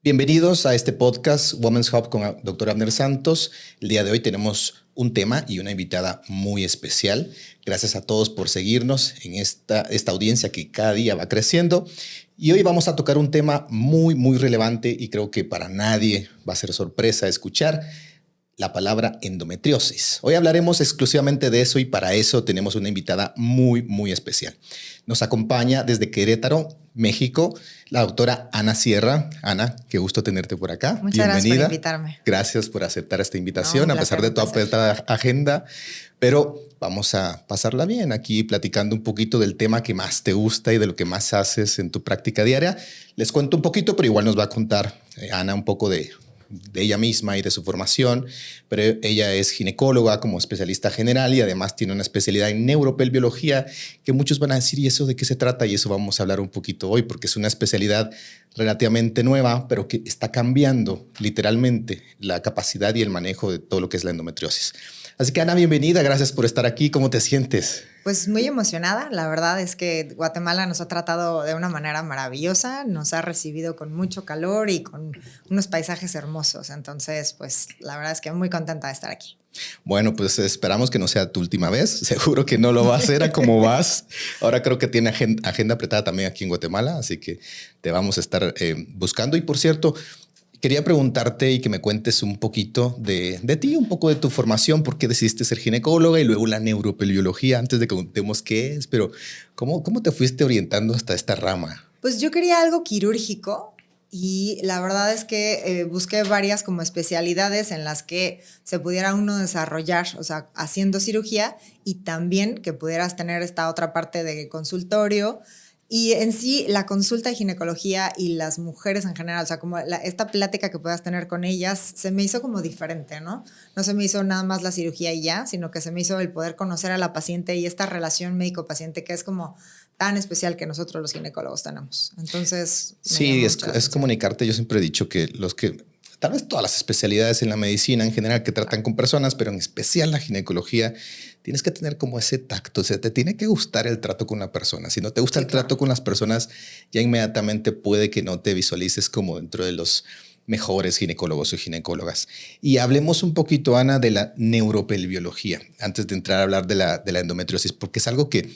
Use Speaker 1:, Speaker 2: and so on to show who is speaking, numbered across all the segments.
Speaker 1: Bienvenidos a este podcast Women's Hub con Dr. Abner Santos. El día de hoy tenemos un tema y una invitada muy especial. Gracias a todos por seguirnos en esta audiencia que cada día va creciendo. Y hoy vamos a tocar un tema muy relevante y creo que para nadie va a ser sorpresa escuchar la palabra endometriosis. Hoy hablaremos exclusivamente de eso y para eso tenemos una invitada muy especial. Nos acompaña desde Querétaro, México, la doctora Ana Sierra. Ana, qué gusto tenerte por acá.
Speaker 2: Muchas
Speaker 1: Bienvenida.
Speaker 2: gracias por invitarme.
Speaker 1: Gracias por aceptar esta invitación,
Speaker 2: No,
Speaker 1: a pesar de tu apretada agenda. Pero vamos a pasarla bien aquí platicando un poquito del tema que más te gusta y de lo que más haces en tu práctica diaria. Les cuento un poquito, pero igual nos va a contar Ana un poco de ella misma y de su formación, pero ella es ginecóloga como especialista general y además tiene una especialidad en neuropelviología que muchos van a decir, ¿y eso de qué se trata? Y eso vamos a hablar un poquito hoy, porque es una especialidad relativamente nueva, pero que está cambiando literalmente la capacidad y el manejo de todo lo que es la endometriosis. Así que Ana, bienvenida, gracias por estar aquí. ¿Cómo te sientes?
Speaker 2: Pues muy emocionada. La verdad es que Guatemala nos ha tratado de una manera maravillosa, nos ha recibido con mucho calor y con unos paisajes hermosos. Entonces, pues la verdad es que muy contenta de estar aquí.
Speaker 1: Bueno, pues esperamos que no sea tu última vez. Seguro que no lo va a hacer a cómo vas. Ahora creo que tiene agenda apretada también aquí en Guatemala, así que te vamos a estar buscando. Y por cierto, quería preguntarte y que me cuentes un poquito de ti, un poco de tu formación, por qué decidiste ser ginecóloga y luego la neuropelviología, antes de que contemos qué es, pero ¿cómo te fuiste orientando hasta esta rama?
Speaker 2: Pues yo quería algo quirúrgico y la verdad es que busqué varias como especialidades en las que se pudiera uno desarrollar, o sea, haciendo cirugía y también que pudieras tener esta otra parte de consultorio. Y en sí, la consulta de ginecología y las mujeres en general, o sea, como esta plática que puedas tener con ellas, se me hizo como diferente, ¿no? No se me hizo nada más la cirugía y ya, sino que se me hizo el poder conocer a la paciente y esta relación médico-paciente que es como tan especial que nosotros los ginecólogos tenemos. Entonces,
Speaker 1: sí, es comunicarte. Yo siempre he dicho que tal vez todas las especialidades en la medicina en general que tratan con personas, pero en especial la ginecología, tienes que tener como ese tacto. O sea, te tiene que gustar el trato con la persona. Si no te gusta el trato con las personas, ya inmediatamente puede que no te visualices como dentro de los mejores ginecólogos o ginecólogas. Y hablemos un poquito, Ana, de la neuropelviología, antes de entrar a hablar de la endometriosis, porque es algo que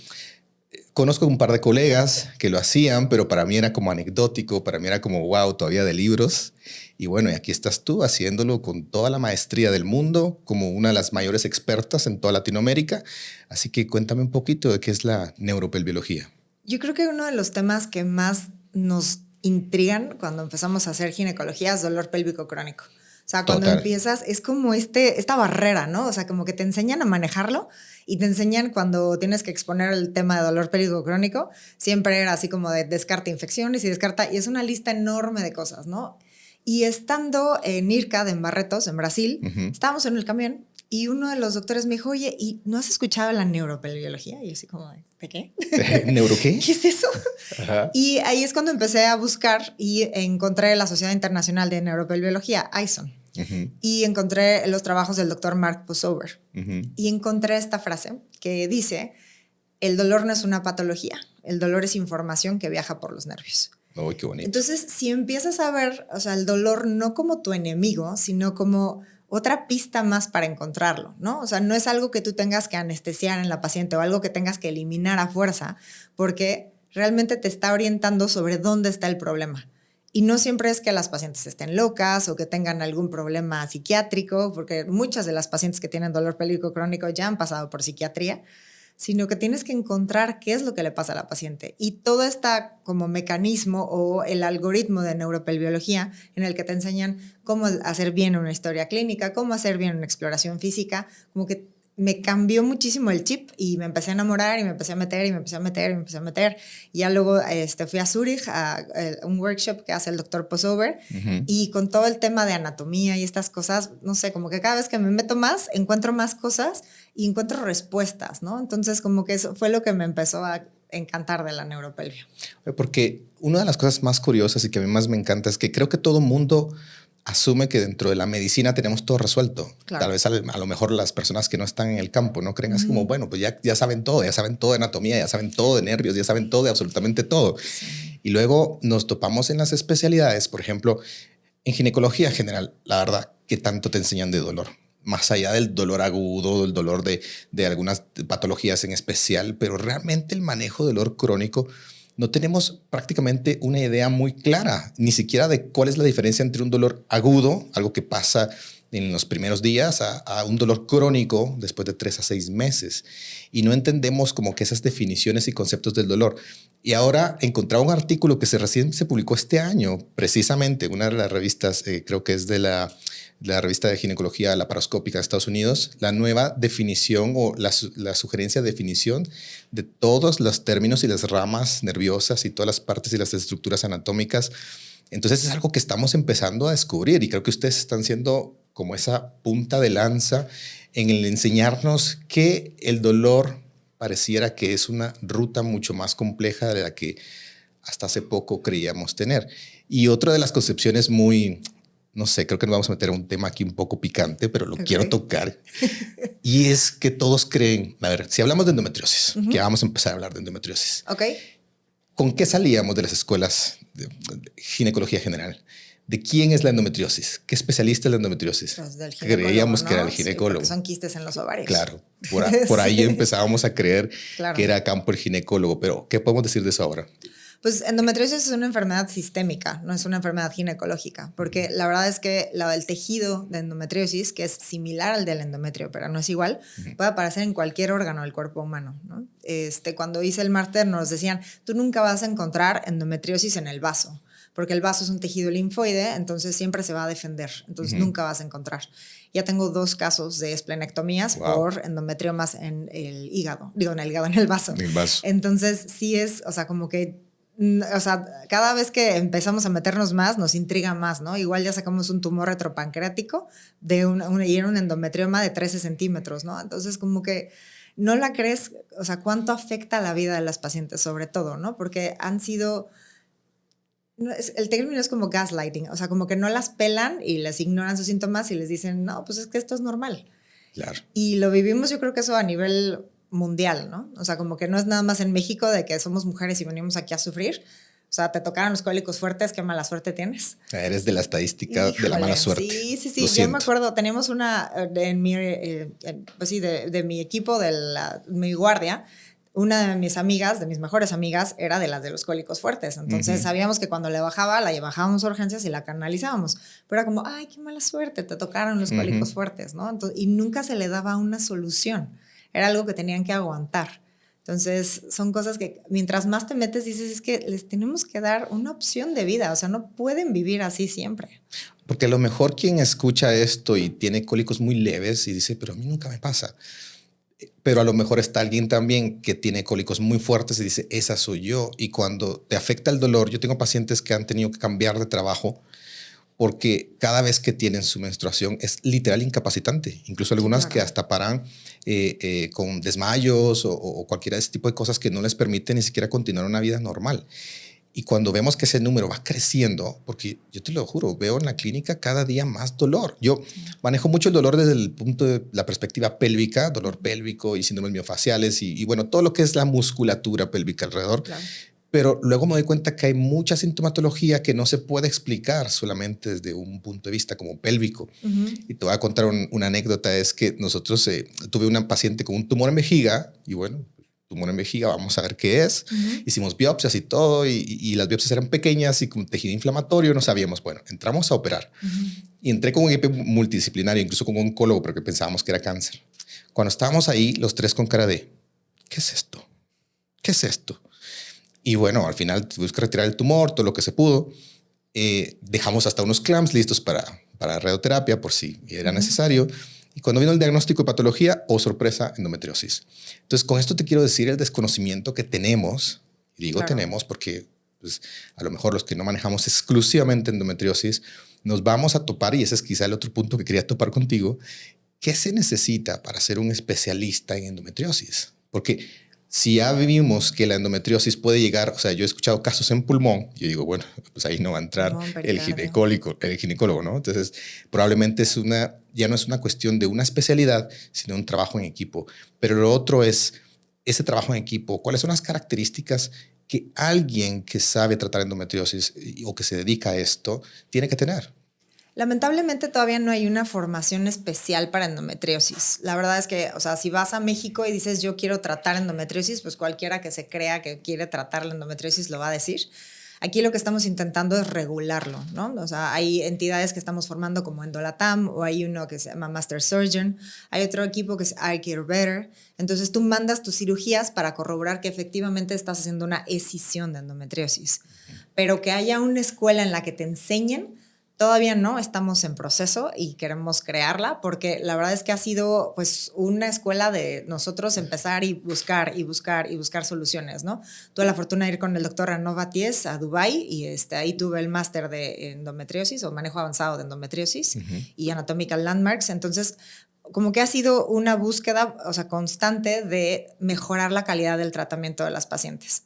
Speaker 1: conozco un par de colegas que lo hacían, pero para mí era como anecdótico, para mí era como wow, todavía de libros. Y bueno, y aquí estás tú haciéndolo con toda la maestría del mundo, como una de las mayores expertas en toda Latinoamérica. Así que cuéntame un poquito de qué es la neuropelviología.
Speaker 2: Yo creo que uno de los temas que más nos intrigan cuando empezamos a hacer ginecología es dolor pélvico crónico. O sea, cuando empiezas es como esta barrera, ¿no? O sea, como que te enseñan a manejarlo y te enseñan cuando tienes que exponer el tema de dolor pélvico crónico, siempre era así como de descarta infecciones y descarta, y es una lista enorme de cosas, ¿no? Y estando en IRCAD, en Barretos, en Brasil, estábamos en el camión y uno de los doctores me dijo, oye, ¿y no has escuchado la neuropelviología? Y yo así como, ¿de qué?
Speaker 1: ¿Neuro qué?
Speaker 2: ¿Qué es eso?
Speaker 1: Ajá.
Speaker 2: Y ahí es cuando empecé a buscar y encontré la Sociedad Internacional de Neuropelviología, ISON. Y encontré los trabajos del doctor Mark Posover. Y encontré esta frase que dice, el dolor no es una patología, el dolor es información que viaja por los nervios.
Speaker 1: Oh, qué bonito.
Speaker 2: Entonces, si empiezas a ver, o sea, el dolor no como tu enemigo, sino como otra pista más para encontrarlo, ¿no? O sea, no es algo que tú tengas que anestesiar en la paciente o algo que tengas que eliminar a fuerza, porque realmente te está orientando sobre dónde está el problema. Y no siempre es que las pacientes estén locas o que tengan algún problema psiquiátrico, porque muchas de las pacientes que tienen dolor pélvico crónico ya han pasado por psiquiatría, sino que tienes que encontrar qué es lo que le pasa a la paciente. Y todo este como mecanismo o el algoritmo de neuropelviología en el que te enseñan cómo hacer bien una historia clínica, cómo hacer bien una exploración física, como que me cambió muchísimo el chip y me empecé a enamorar y me empecé a meter y me empecé a meter y me empecé a meter. Y ya luego fui a Zurich a un workshop que hace el doctor Posover y con todo el tema de anatomía y estas cosas, no sé, como que cada vez que me meto más, encuentro más cosas y encuentro respuestas, ¿no? Entonces como que eso fue lo que me empezó a encantar de la neuropelvia.
Speaker 1: Porque una de las cosas más curiosas y que a mí más me encanta es que creo que todo mundo asume que dentro de la medicina tenemos todo resuelto. Claro. Tal vez a lo mejor las personas que no están en el campo no creen así como, bueno, pues ya saben todo de anatomía, ya saben todo de nervios, ya saben todo de absolutamente todo. Sí. Y luego nos topamos en las especialidades, por ejemplo, En ginecología general, la verdad, ¿qué tanto te enseñan de dolor? Más allá del dolor agudo, del dolor de algunas patologías en especial, pero realmente el manejo del dolor crónico no tenemos prácticamente una idea muy clara, ni siquiera de cuál es la diferencia entre un dolor agudo, algo que pasa en los primeros días, a un dolor crónico después de 3 a 6 meses. Y no entendemos como que esas definiciones y conceptos del dolor. Y ahora encontraba un artículo que recién se publicó este año, precisamente, una de las revistas, creo que es de la revista de ginecología laparoscópica de Estados Unidos, la nueva definición o la sugerencia de definición de todos los términos y las ramas nerviosas y todas las partes y las estructuras anatómicas. Entonces es algo que estamos empezando a descubrir y creo que ustedes están siendo como esa punta de lanza en el enseñarnos que el dolor pareciera que es una ruta mucho más compleja de la que hasta hace poco creíamos tener. Y otra de las concepciones muy, no sé, creo que nos vamos a meter a un tema aquí un poco picante, pero lo quiero tocar. Y es que todos creen, a ver, si hablamos de endometriosis, que vamos a empezar a hablar de endometriosis. ¿Con qué salíamos de las escuelas de ginecología general? ¿De quién es la endometriosis? ¿Qué especialista es la endometriosis?
Speaker 2: Pues del
Speaker 1: Creíamos, ¿no?, que era el
Speaker 2: Sí,
Speaker 1: ginecólogo.
Speaker 2: porque son quistes en los ovarios.
Speaker 1: Claro, por ahí
Speaker 2: Sí.
Speaker 1: empezábamos a creer
Speaker 2: Claro.
Speaker 1: que era campo el ginecólogo, pero ¿qué podemos decir de eso ahora?
Speaker 2: Pues endometriosis es una enfermedad sistémica, no es una enfermedad ginecológica, porque la verdad es que el tejido de endometriosis, que es similar al del endometrio, pero no es igual, puede aparecer en cualquier órgano del cuerpo humano, ¿no? Cuando hice el máster nos decían, tú nunca vas a encontrar endometriosis en el vaso, porque el vaso es un tejido linfoide, entonces siempre se va a defender, entonces nunca vas a encontrar. Ya tengo 2 casos de esplenectomías por endometriomas en el hígado, en el vaso.
Speaker 1: En el vaso.
Speaker 2: Entonces sí es, o sea, como que cada vez que empezamos a meternos más, nos intriga más, ¿no? Igual ya sacamos un tumor retropancreático y era un endometrioma de 13 centímetros, ¿no? Entonces, como que no la crees, o sea, cuánto afecta la vida de las pacientes, sobre todo, ¿no? Porque han sido, el término es como gaslighting, o sea, como que no las pelan y les ignoran sus síntomas y les dicen, no, pues es que esto es normal.
Speaker 1: Claro.
Speaker 2: Y lo vivimos, yo creo que eso a nivel mundial, ¿no? O sea, como que no es nada más en México de que somos mujeres y venimos aquí a sufrir. O sea, te tocaron los cólicos fuertes, qué mala suerte tienes.
Speaker 1: Eres de la estadística de la mala suerte.
Speaker 2: Sí. Yo me acuerdo, teníamos una en mi, pues sí, de mi equipo, mi guardia, una de mis amigas, de mis mejores amigas, era de las de los cólicos fuertes. Entonces sabíamos que cuando le bajaba, la bajábamos a urgencias y la canalizábamos. Pero era como, ay, qué mala suerte, te tocaron los cólicos fuertes, ¿no? Entonces, y nunca se le daba una solución. Era algo que tenían que aguantar. Entonces, son cosas que mientras más te metes, dices, es que les tenemos que dar una opción de vida. O sea, no pueden vivir así siempre.
Speaker 1: Porque a lo mejor quien escucha esto y tiene cólicos muy leves y dice, pero a mí nunca me pasa. Pero a lo mejor está alguien también que tiene cólicos muy fuertes y dice, esa soy yo. Y cuando te afecta el dolor, yo tengo pacientes que han tenido que cambiar de trabajo porque cada vez que tienen su menstruación es literal incapacitante. Incluso algunas que hasta paran con desmayos o cualquiera de ese tipo de cosas que no les permiten ni siquiera continuar una vida normal. Y cuando vemos que ese número va creciendo, porque yo te lo juro, veo en la clínica cada día más dolor. Yo manejo mucho el dolor desde el punto de la perspectiva pélvica, dolor pélvico y síndromes miofaciales y bueno, todo lo que es la musculatura pélvica alrededor. Claro. Pero luego me doy cuenta que hay mucha sintomatología que no se puede explicar solamente desde un punto de vista como pélvico. Y te voy a contar una anécdota, es que nosotros tuve una paciente con un tumor en vejiga y bueno, tumor en vejiga, vamos a ver qué es. Hicimos biopsias y todo y las biopsias eran pequeñas y con tejido inflamatorio no sabíamos. Bueno, entramos a operar y entré con un equipo multidisciplinario, incluso con un oncólogo porque pensábamos que era cáncer. Cuando estábamos ahí, los 3 con cara de, ¿qué es esto? ¿Qué es esto? Y bueno, al final tuvimos que retirar el tumor, todo lo que se pudo. Dejamos hasta unos clamps listos para radioterapia por si era necesario. Y cuando vino el diagnóstico de patología, sorpresa, endometriosis. Entonces, con esto te quiero decir el desconocimiento que tenemos. Y digo tenemos porque pues, a lo mejor los que no manejamos exclusivamente endometriosis, nos vamos a topar, y ese es quizá el otro punto que quería topar contigo, ¿qué se necesita para ser un especialista en endometriosis? Porque si ya vimos que la endometriosis puede llegar, o sea, yo he escuchado casos en pulmón, yo digo, bueno, pues ahí no va a entrar el ginecólogo, ¿no? Entonces, probablemente ya no es una cuestión de una especialidad, sino un trabajo en equipo. Pero lo otro es ese trabajo en equipo. ¿Cuáles son las características que alguien que sabe tratar endometriosis o que se dedica a esto tiene que tener?
Speaker 2: Lamentablemente todavía no hay una formación especial para endometriosis. La verdad es que, o sea, si vas a México y dices yo quiero tratar endometriosis, pues cualquiera que se crea que quiere tratar la endometriosis lo va a decir. Aquí lo que estamos intentando es regularlo, ¿no? O sea, hay entidades que estamos formando como Endolatam, o hay uno que se llama Master Surgeon, hay otro equipo que es I Care Better. Entonces tú mandas tus cirugías para corroborar que efectivamente estás haciendo una escisión de endometriosis. Pero que haya una escuela en la que te enseñen, todavía no, estamos en proceso y queremos crearla porque la verdad es que ha sido pues una escuela de nosotros empezar y buscar y buscar y buscar soluciones, ¿no? Tuve la fortuna de ir con el doctor Ranova Ties a Dubái y ahí tuve el máster de endometriosis o manejo avanzado de endometriosis y Anatomical Landmarks. Entonces, como que ha sido una búsqueda, o sea, constante de mejorar la calidad del tratamiento de las pacientes.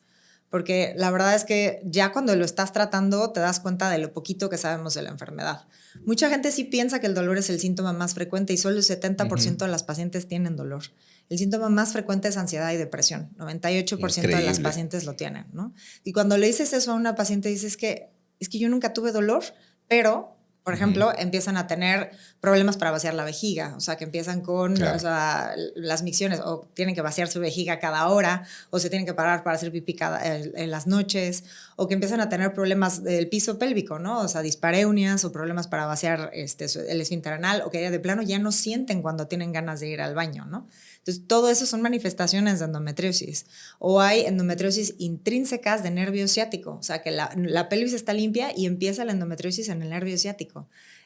Speaker 2: Porque la verdad es que ya cuando lo estás tratando te das cuenta de lo poquito que sabemos de la enfermedad. Mucha gente sí piensa que el dolor es el síntoma más frecuente y solo el 70% de las pacientes tienen dolor. El síntoma más frecuente es ansiedad y depresión. 98% de las pacientes lo tienen, ¿no? Y cuando le dices eso a una paciente, dices que es que yo nunca tuve dolor, pero... Por ejemplo, empiezan a tener problemas para vaciar la vejiga, o sea, que empiezan con o sea, las micciones, o tienen que vaciar su vejiga cada hora, o se tienen que parar para hacer pipí en las noches, o que empiezan a tener problemas del piso pélvico, ¿no? O sea, dispareunias o problemas para vaciar el esfínter anal, o que de plano ya no sienten cuando tienen ganas de ir al baño, ¿no? Entonces, todo eso son manifestaciones de endometriosis. O hay endometriosis intrínsecas de nervio ciático, o sea, que la pelvis está limpia y empieza la endometriosis en el nervio ciático.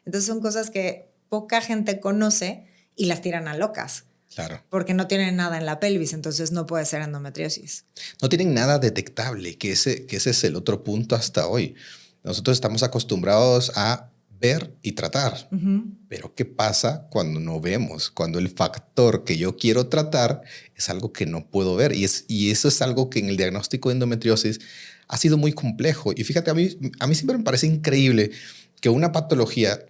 Speaker 2: Entonces, son cosas que poca gente conoce y las tiran a locas.
Speaker 1: Claro.
Speaker 2: Porque no tienen nada en la pelvis, entonces no puede ser endometriosis.
Speaker 1: No tienen nada detectable, que ese es el otro punto hasta hoy. Nosotros estamos acostumbrados a ver y tratar. Pero ¿qué pasa cuando no vemos? Cuando el factor que yo quiero tratar es algo que no puedo ver. Y eso es algo que en el diagnóstico de endometriosis ha sido muy complejo. Y fíjate, a mí siempre me parece increíble que una patología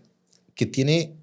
Speaker 1: que tiene,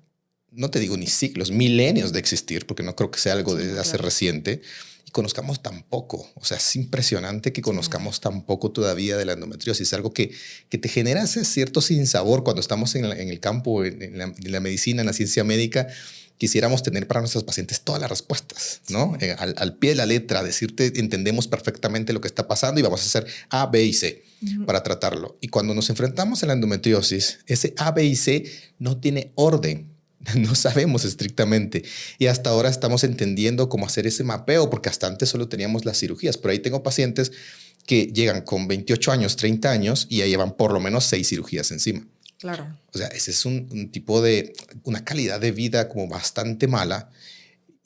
Speaker 1: no te digo ni siglos, milenios de existir, porque no creo que sea algo de hace reciente, y conozcamos tan poco. O sea, es impresionante que conozcamos tan poco todavía de la endometriosis. Es algo que te genera ese cierto sinsabor cuando estamos en el campo, en la medicina, en la ciencia médica. Quisiéramos tener para nuestros pacientes todas las respuestas, ¿no? Al pie de la letra, decirte, entendemos perfectamente lo que está pasando y vamos a hacer A, B y C para tratarlo. Y cuando nos enfrentamos a la endometriosis, ese A, B y C no tiene orden. No sabemos estrictamente y hasta ahora estamos entendiendo cómo hacer ese mapeo porque hasta antes solo teníamos las cirugías, pero ahí tengo pacientes que llegan con 28 años, 30 años y ya llevan por lo menos 6 cirugías encima.
Speaker 2: Claro.
Speaker 1: O sea, ese es un tipo de, una calidad de vida como bastante mala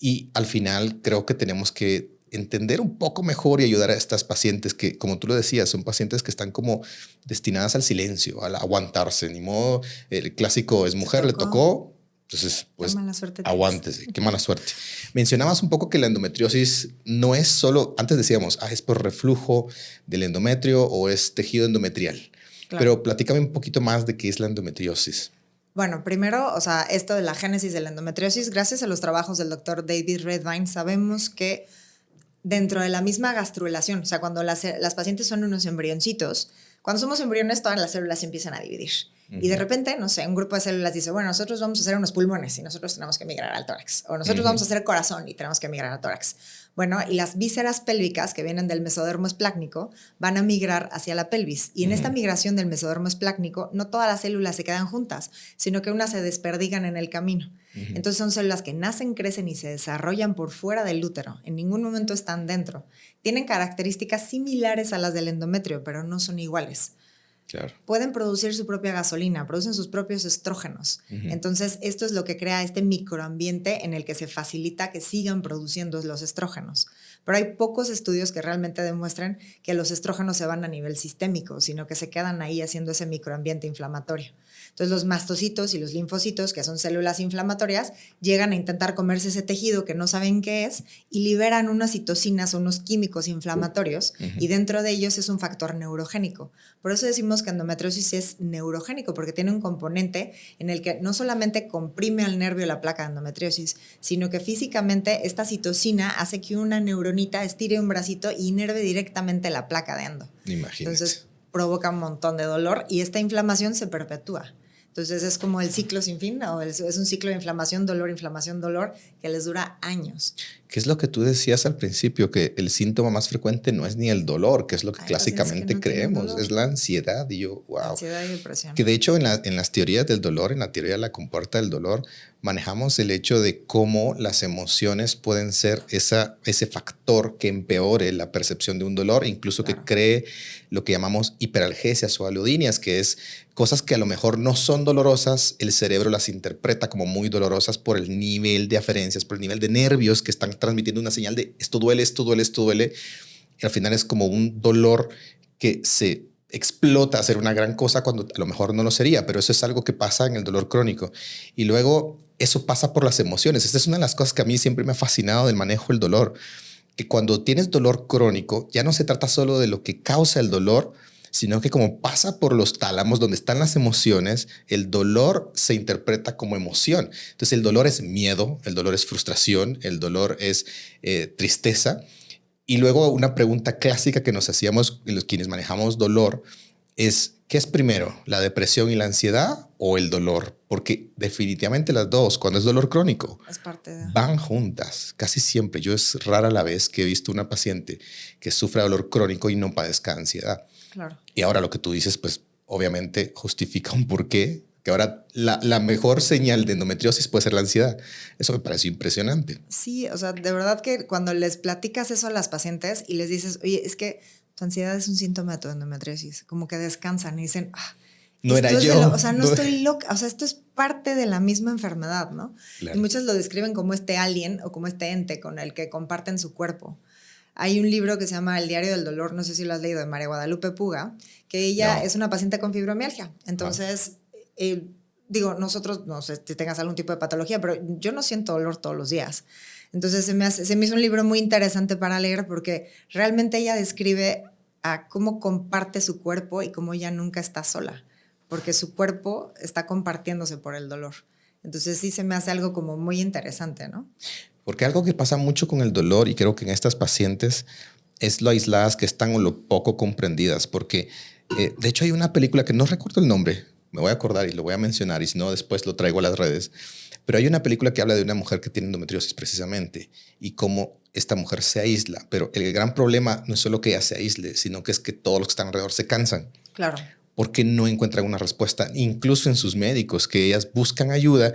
Speaker 1: y al final creo que tenemos que entender un poco mejor y ayudar a estas pacientes que, como tú lo decías, son pacientes que están como destinadas al silencio, al aguantarse. Ni modo, el clásico es mujer, le tocó. Entonces, pues, aguántese. Qué mala suerte. Mencionabas un poco que la endometriosis no es solo, antes decíamos, es por reflujo del endometrio o es tejido endometrial. Claro. Pero platícame un poquito más de qué es la endometriosis.
Speaker 2: Bueno, primero, o sea, esto de la génesis de la endometriosis, gracias a los trabajos del doctor David Redvine, sabemos que dentro de la misma gastrulación, o sea, cuando las pacientes son unos embrioncitos, cuando somos embriones, todas las células se empiezan a dividir. Y de repente, no sé, un grupo de células dice, bueno, nosotros vamos a hacer unos pulmones y nosotros tenemos que migrar al tórax. O nosotros vamos a hacer corazón y tenemos que migrar al tórax. Bueno, y las vísceras pélvicas que vienen del mesodermo esplácnico van a migrar hacia la pelvis. Y en esta migración del mesodermo esplácnico, no todas las células se quedan juntas, sino que unas se desperdigan en el camino. Entonces son células que nacen, crecen y se desarrollan por fuera del útero. En ningún momento están dentro. Tienen características similares a las del endometrio, pero no son iguales.
Speaker 1: Claro.
Speaker 2: Pueden producir su propia gasolina, producen sus propios estrógenos. Entonces, esto es lo que crea este microambiente en el que se facilita que sigan produciendo los estrógenos. Pero hay pocos estudios que realmente demuestran que los estrógenos se van a nivel sistémico, sino que se quedan ahí haciendo ese microambiente inflamatorio. Entonces, los mastocitos y los linfocitos, que son células inflamatorias, llegan a intentar comerse ese tejido que no saben qué es y liberan unas citocinas o unos químicos inflamatorios y dentro de ellos es un factor neurogénico. Por eso decimos que endometriosis es neurogénico, porque tiene un componente en el que no solamente comprime al nervio la placa de endometriosis, sino que físicamente esta citocina hace que una neuronita estire un bracito y inerve directamente la placa de endo.
Speaker 1: Imagínate.
Speaker 2: Entonces provoca un montón de dolor y esta inflamación se perpetúa. Entonces es como el ciclo sin fin, o es un ciclo de inflamación, dolor, que les dura años.
Speaker 1: ¿Qué es lo que tú decías al principio? Que el síntoma más frecuente no es ni el dolor, que es lo que
Speaker 2: Hay pacientes que
Speaker 1: clásicamente
Speaker 2: no tienen
Speaker 1: creemos,
Speaker 2: dolor.
Speaker 1: es la ansiedad. Y yo, wow.
Speaker 2: Ansiedad y depresión.
Speaker 1: Que de hecho en las teorías del dolor, en la teoría de la compuerta del dolor, manejamos el hecho de cómo las emociones pueden ser ese factor que empeore la percepción de un dolor, incluso que cree lo que llamamos hiperalgesias o aludinias, que es cosas que a lo mejor no son dolorosas, el cerebro las interpreta como muy dolorosas por el nivel de aferencias, por el nivel de nervios que están transmitiendo una señal de esto duele, esto duele, esto duele. Y al final es como un dolor que se explota a ser una gran cosa cuando a lo mejor no lo sería, pero eso es algo que pasa en el dolor crónico. Y luego eso pasa por las emociones. Esta es una de las cosas que a mí siempre me ha fascinado del manejo del dolor, que cuando tienes dolor crónico ya no se trata solo de lo que causa el dolor, sino que como pasa por los tálamos donde están las emociones, el dolor se interpreta como emoción. Entonces el dolor es miedo, el dolor es frustración, el dolor es tristeza. Y luego una pregunta clásica que nos hacíamos los quienes manejamos dolor es, ¿qué es primero, la depresión y la ansiedad o el dolor? Porque definitivamente las dos, cuando es dolor crónico,
Speaker 2: es parte de...
Speaker 1: van juntas. Casi siempre. Yo es rara la vez que he visto una paciente que sufra dolor crónico y no padezca ansiedad.
Speaker 2: Claro.
Speaker 1: Y ahora lo que tú dices, pues obviamente justifica un porqué, que ahora la mejor señal de endometriosis puede ser la ansiedad. Eso me pareció impresionante.
Speaker 2: Sí, o sea, de verdad que cuando les platicas eso a las pacientes y les dices, oye, es que tu ansiedad es un síntoma de tu endometriosis, como que descansan y dicen,
Speaker 1: no era yo.
Speaker 2: O sea, no estoy loca, o sea, esto es parte de la misma enfermedad, ¿no? Claro. Y muchos lo describen como este alien o como este ente con el que comparten su cuerpo. Hay un libro que se llama El diario del dolor, no sé si lo has leído, de María Guadalupe Puga, que ella es una paciente con fibromialgia. Entonces, digo, nosotros, no sé si tengas algún tipo de patología, pero yo no siento dolor todos los días. Entonces se me hizo un libro muy interesante para leer porque realmente ella describe a cómo comparte su cuerpo y cómo ella nunca está sola, porque su cuerpo está compartiéndose por el dolor. Entonces sí se me hace algo como muy interesante, ¿no?
Speaker 1: Porque algo que pasa mucho con el dolor, y creo que en estas pacientes, es lo aisladas que están o lo poco comprendidas. Porque, de hecho, hay una película que no recuerdo el nombre, me voy a acordar y lo voy a mencionar, y si no, después lo traigo a las redes. Pero hay una película que habla de una mujer que tiene endometriosis precisamente, y cómo esta mujer se aísla. Pero el gran problema no es solo que ella se aísle, sino que es que todos los que están alrededor se cansan.
Speaker 2: Claro.
Speaker 1: Porque no encuentran una respuesta, incluso en sus médicos, que ellas buscan ayuda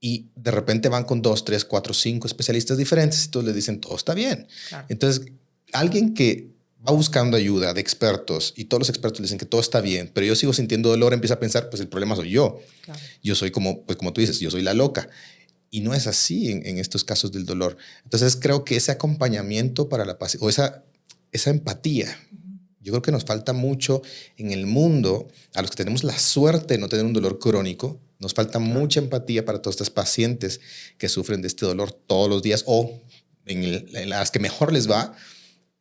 Speaker 1: y de repente van con 2, 3, 4, 5 especialistas diferentes y todos les dicen todo está bien. Claro. Entonces, alguien que va buscando ayuda de expertos y todos los expertos le dicen que todo está bien, pero yo sigo sintiendo dolor, empieza a pensar, pues el problema soy yo. Claro. Yo soy como, pues como tú dices, yo soy la loca. Y no es así en estos casos del dolor. Entonces, creo que ese acompañamiento para la paciente, o esa empatía, yo creo que nos falta mucho en el mundo, a los que tenemos la suerte de no tener un dolor crónico, nos falta mucha empatía para todas estas pacientes que sufren de este dolor todos los días o en las que mejor les va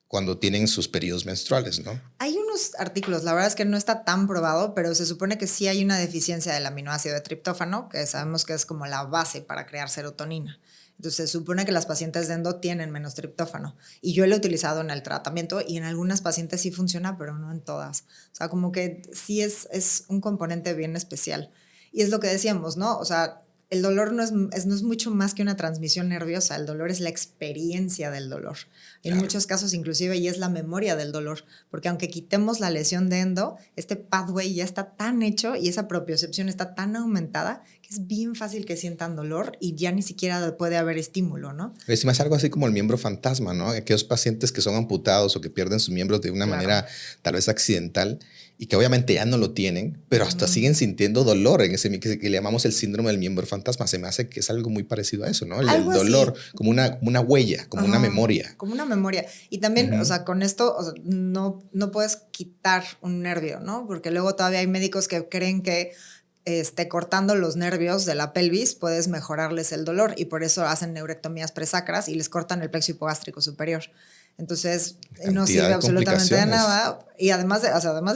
Speaker 1: cuando tienen sus periodos menstruales, ¿no?
Speaker 2: Hay unos artículos, la verdad es que no está tan probado, pero se supone que sí hay una deficiencia del aminoácido de triptófano, que sabemos que es como la base para crear serotonina. Entonces, se supone que las pacientes de endo tienen menos triptófano. Y yo lo he utilizado en el tratamiento y en algunas pacientes sí funciona, pero no en todas. O sea, como que sí es un componente bien especial. Y es lo que decíamos, ¿no? O sea, el dolor no es mucho más que una transmisión nerviosa. El dolor es la experiencia del dolor. En muchos casos, inclusive, y es la memoria del dolor. Porque aunque quitemos la lesión de endo, este pathway ya está tan hecho y esa propiocepción está tan aumentada que es bien fácil que sientan dolor y ya ni siquiera puede haber estímulo, ¿no?
Speaker 1: Es más algo así como el miembro fantasma, ¿no? Aquellos pacientes que son amputados o que pierden sus miembros de una manera tal vez accidental y que obviamente ya no lo tienen, pero hasta siguen sintiendo dolor en ese que le llamamos el síndrome del miembro fantasma. Se me hace que es algo muy parecido a eso, ¿no? El dolor como una huella, como una memoria.
Speaker 2: Como una memoria. Y también, o sea, con esto o sea, no puedes quitar un nervio, ¿no? Porque luego todavía hay médicos que creen que cortando los nervios de la pelvis puedes mejorarles el dolor y por eso hacen neurectomías presacras y les cortan el plexo hipogástrico superior. Entonces, no sirve absolutamente de nada. Y además de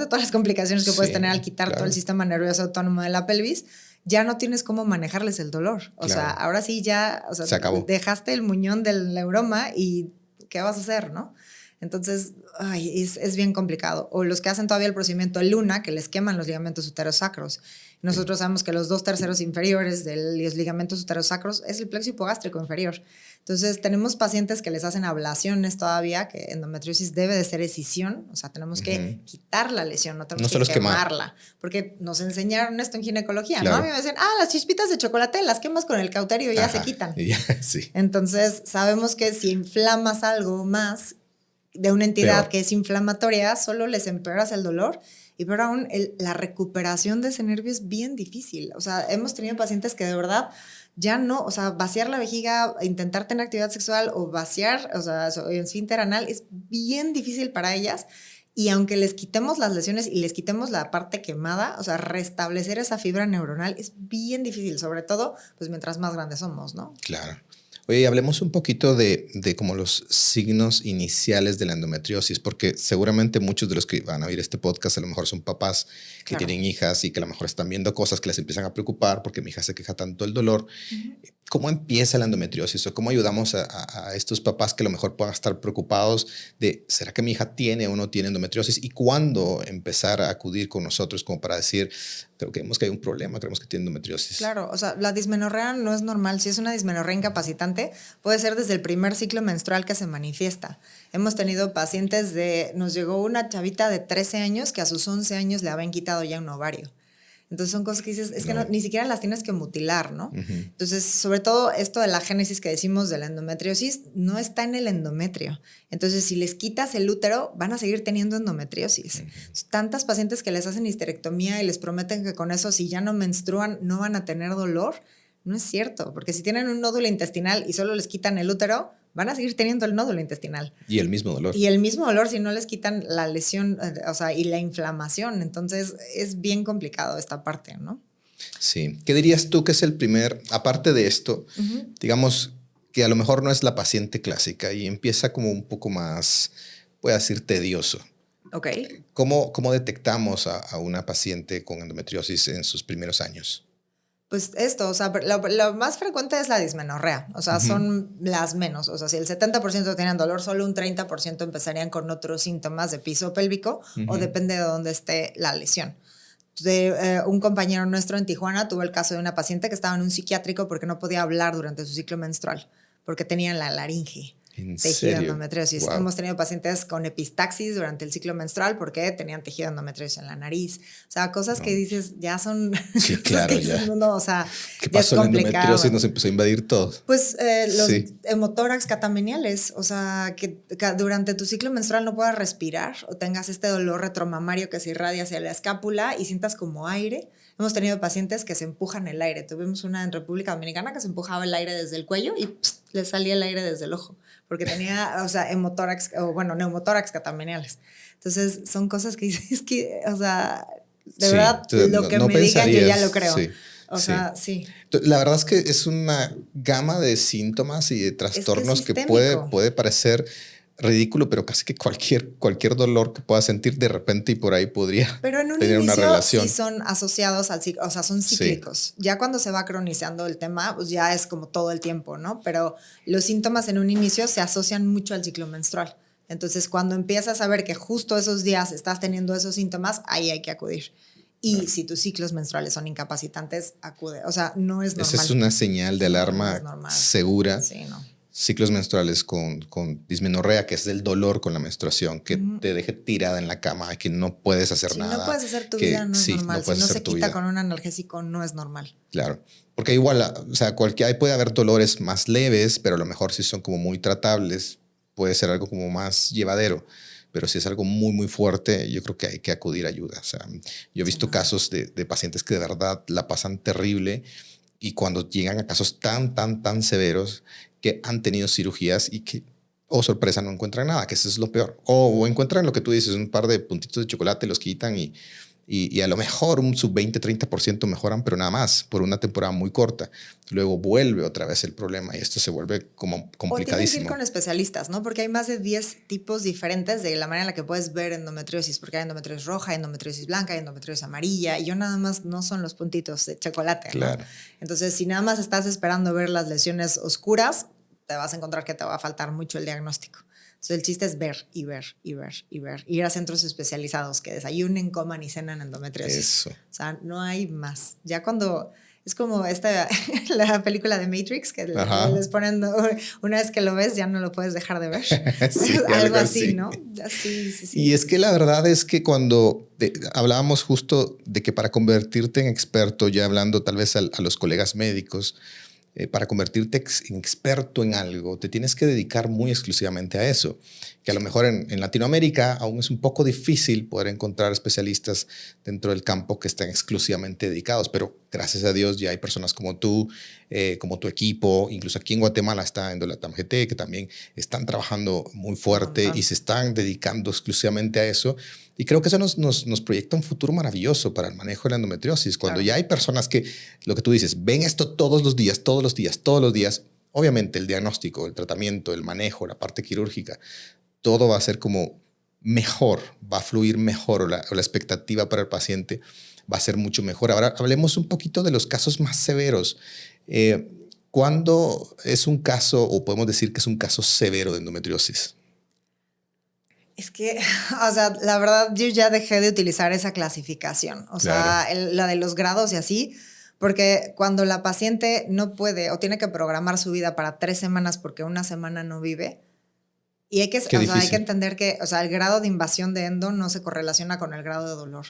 Speaker 2: todas las complicaciones que puedes tener al quitar todo el sistema nervioso autónomo de la pelvis, ya no tienes cómo manejarles el dolor. O sea, ahora sí ya, o sea,
Speaker 1: se acabó.
Speaker 2: Dejaste el muñón del neuroma y ¿qué vas a hacer, no? Entonces, ay, es bien complicado. O los que hacen todavía el procedimiento de Luna, que les queman los ligamentos uterosacros. Nosotros sabemos que los 2/3 inferiores de los ligamentos uterosacros es el plexo hipogástrico inferior. Entonces, tenemos pacientes que les hacen ablaciones todavía, que endometriosis debe de ser escisión, o sea, tenemos que quitar la lesión, no tenemos que quemarla, porque nos enseñaron esto en ginecología, ¿no? A mí me dicen, las chispitas de chocolate las quemas con el cauterio y ya se quitan.
Speaker 1: Sí.
Speaker 2: Entonces, sabemos que si inflamas algo más de una entidad
Speaker 1: Peor.
Speaker 2: que es inflamatoria, solo les empeoras el dolor. Y peor aún, la recuperación de ese nervio es bien difícil. O sea, hemos tenido pacientes que de verdad ya no, o sea, vaciar la vejiga, intentar tener actividad sexual o vaciar, o sea, el esfínter anal es bien difícil para ellas. Y aunque les quitemos las lesiones y les quitemos la parte quemada, o sea, restablecer esa fibra neuronal es bien difícil, sobre todo, pues mientras más grandes somos, ¿no?
Speaker 1: Claro. Oye, hablemos un poquito de como los signos iniciales de la endometriosis, porque seguramente muchos de los que van a oír este podcast a lo mejor son papás que tienen hijas y que a lo mejor están viendo cosas que les empiezan a preocupar porque mi hija se queja tanto del dolor. ¿Cómo empieza la endometriosis o cómo ayudamos a estos papás que a lo mejor puedan estar preocupados de ¿será que mi hija tiene o no tiene endometriosis? ¿Y cuándo empezar a acudir con nosotros como para decir, creemos que hay un problema, creemos que tiene endometriosis?
Speaker 2: Claro, o sea, la dismenorrea no es normal. Si es una dismenorrea incapacitante, puede ser desde el primer ciclo menstrual que se manifiesta. Hemos tenido pacientes nos llegó una chavita de 13 años que a sus 11 años le habían quitado ya un ovario. Entonces son cosas que dices, es que ni siquiera las tienes que mutilar, ¿no? Entonces, sobre todo esto de la génesis que decimos de la endometriosis, no está en el endometrio. Entonces, si les quitas el útero, van a seguir teniendo endometriosis. Tantas pacientes que les hacen histerectomía y les prometen que con eso, si ya no menstruan, no van a tener dolor. No es cierto, porque si tienen un nódulo intestinal y solo les quitan el útero, van a seguir teniendo el nódulo intestinal.
Speaker 1: Y el mismo dolor.
Speaker 2: Y el mismo dolor si no les quitan la lesión, o sea, y la inflamación. Entonces, es bien complicado esta parte, ¿no?
Speaker 1: Sí. ¿Qué dirías tú que es el primer, aparte de esto, digamos que a lo mejor no es la paciente clásica y empieza como un poco más, voy a decir, tedioso?
Speaker 2: Ok.
Speaker 1: ¿Cómo detectamos a una paciente con endometriosis en sus primeros años?
Speaker 2: Pues esto, o sea, lo más frecuente es la dismenorrea, o sea, son las menos, o sea, si el 70% tienen dolor, solo un 30% empezarían con otros síntomas de piso pélvico o depende de dónde esté la lesión. Un compañero nuestro en Tijuana tuvo el caso de una paciente que estaba en un psiquiátrico porque no podía hablar durante su ciclo menstrual, porque tenía la laringe. Tejido endometriosis. Wow. Hemos tenido pacientes con epistaxis durante el ciclo menstrual porque tenían tejido endometriosis en la nariz. O sea, cosas que dices ya son...
Speaker 1: Sí, claro, ya.
Speaker 2: O sea,
Speaker 1: ¿qué pasó? La endometriosis nos empezó a invadir todo.
Speaker 2: Pues los hemotórax catameniales, o sea, que durante tu ciclo menstrual no puedas respirar o tengas este dolor retromamario que se irradia hacia la escápula y sientas como aire. Hemos tenido pacientes que se empujan el aire. Tuvimos una en República Dominicana que se empujaba el aire desde el cuello y le salía el aire desde el ojo, porque tenía, o sea, neumotórax catameniales. Entonces, son cosas que dices que, o sea, de verdad, lo que me digan yo ya lo creo. O sea, sí.
Speaker 1: La verdad es que es una gama de síntomas y de trastornos que puede parecer ridículo, pero casi que cualquier dolor que pueda sentir de repente y por ahí podría tener una relación.
Speaker 2: Sí son asociados al ciclo, o sea, son cíclicos. Sí. Ya cuando se va cronizando el tema, pues ya es como todo el tiempo, ¿no? Pero los síntomas en un inicio se asocian mucho al ciclo menstrual. Entonces, cuando empiezas a ver que justo esos días estás teniendo esos síntomas, ahí hay que acudir. Y si tus ciclos menstruales son incapacitantes, acude. O sea, no es normal.
Speaker 1: Esa es una señal de alarma segura.
Speaker 2: Sí, no.
Speaker 1: Ciclos menstruales con dismenorrea, que es el dolor con la menstruación, que te deje tirada en la cama, que no puedes hacer nada.
Speaker 2: Si no puedes hacer tu vida, no es normal. Si no se quita con un analgésico, no es normal.
Speaker 1: Claro, porque igual, o sea, puede haber dolores más leves, pero a lo mejor si son como muy tratables, puede ser algo como más llevadero. Pero si es algo muy, muy fuerte, yo creo que hay que acudir a ayuda. O sea, yo he visto casos de pacientes que de verdad la pasan terrible y cuando llegan a casos tan severos que han tenido cirugías y que, sorpresa, no encuentran nada, que eso es lo peor. O encuentran lo que tú dices, un par de puntitos de chocolate, los quitan y a lo mejor un sub 20-30% mejoran, pero nada más, por una temporada muy corta. Luego vuelve otra vez el problema y esto se vuelve como complicadísimo. O tienes que ir
Speaker 2: con especialistas, ¿no? Porque hay más de 10 tipos diferentes de la manera en la que puedes ver endometriosis, porque hay endometriosis roja, hay endometriosis blanca, hay endometriosis amarilla, y yo nada más no son los puntitos de chocolate,
Speaker 1: claro.
Speaker 2: ¿no? Entonces, si nada más estás esperando ver las lesiones oscuras, te vas a encontrar que te va a faltar mucho el diagnóstico. Entonces el chiste es ver y ver y ver y ver. Ir a centros especializados que desayunen, coman y cenan endometriosis.
Speaker 1: Eso.
Speaker 2: O sea, no hay más. Ya cuando... Es como la película de Matrix, que les ponen, una vez que lo ves, ya no lo puedes dejar de ver.
Speaker 1: Sí,
Speaker 2: algo así,
Speaker 1: así.
Speaker 2: ¿no? Sí.
Speaker 1: Y es que la verdad es que cuando hablábamos justo de que para convertirte en experto, ya hablando tal vez a los colegas médicos, para convertirte en experto en algo, te tienes que dedicar muy exclusivamente a eso. Que a lo mejor en Latinoamérica aún es un poco difícil poder encontrar especialistas dentro del campo que estén exclusivamente dedicados, pero gracias a Dios ya hay personas como tú, como tu equipo, incluso aquí en Guatemala está Endolatam GT, que también están trabajando muy fuerte y se están dedicando exclusivamente a eso. Y creo que eso nos proyecta un futuro maravilloso para el manejo de la endometriosis. Cuando ya hay personas que, lo que tú dices, ven esto todos los días, obviamente el diagnóstico, el tratamiento, el manejo, la parte quirúrgica, todo va a ser como mejor, va a fluir mejor o la expectativa para el paciente va a ser mucho mejor. Ahora hablemos un poquito de los casos más severos. ¿Cuándo es un caso o podemos decir que es un caso severo de endometriosis?
Speaker 2: Es que, o sea, la verdad yo ya dejé de utilizar esa clasificación, o sea, la de los grados y así, porque cuando la paciente no puede o tiene que programar su vida para 3 semanas porque una semana no vive, y hay que entender que, o sea, el grado de invasión de endo no se correlaciona con el grado de dolor.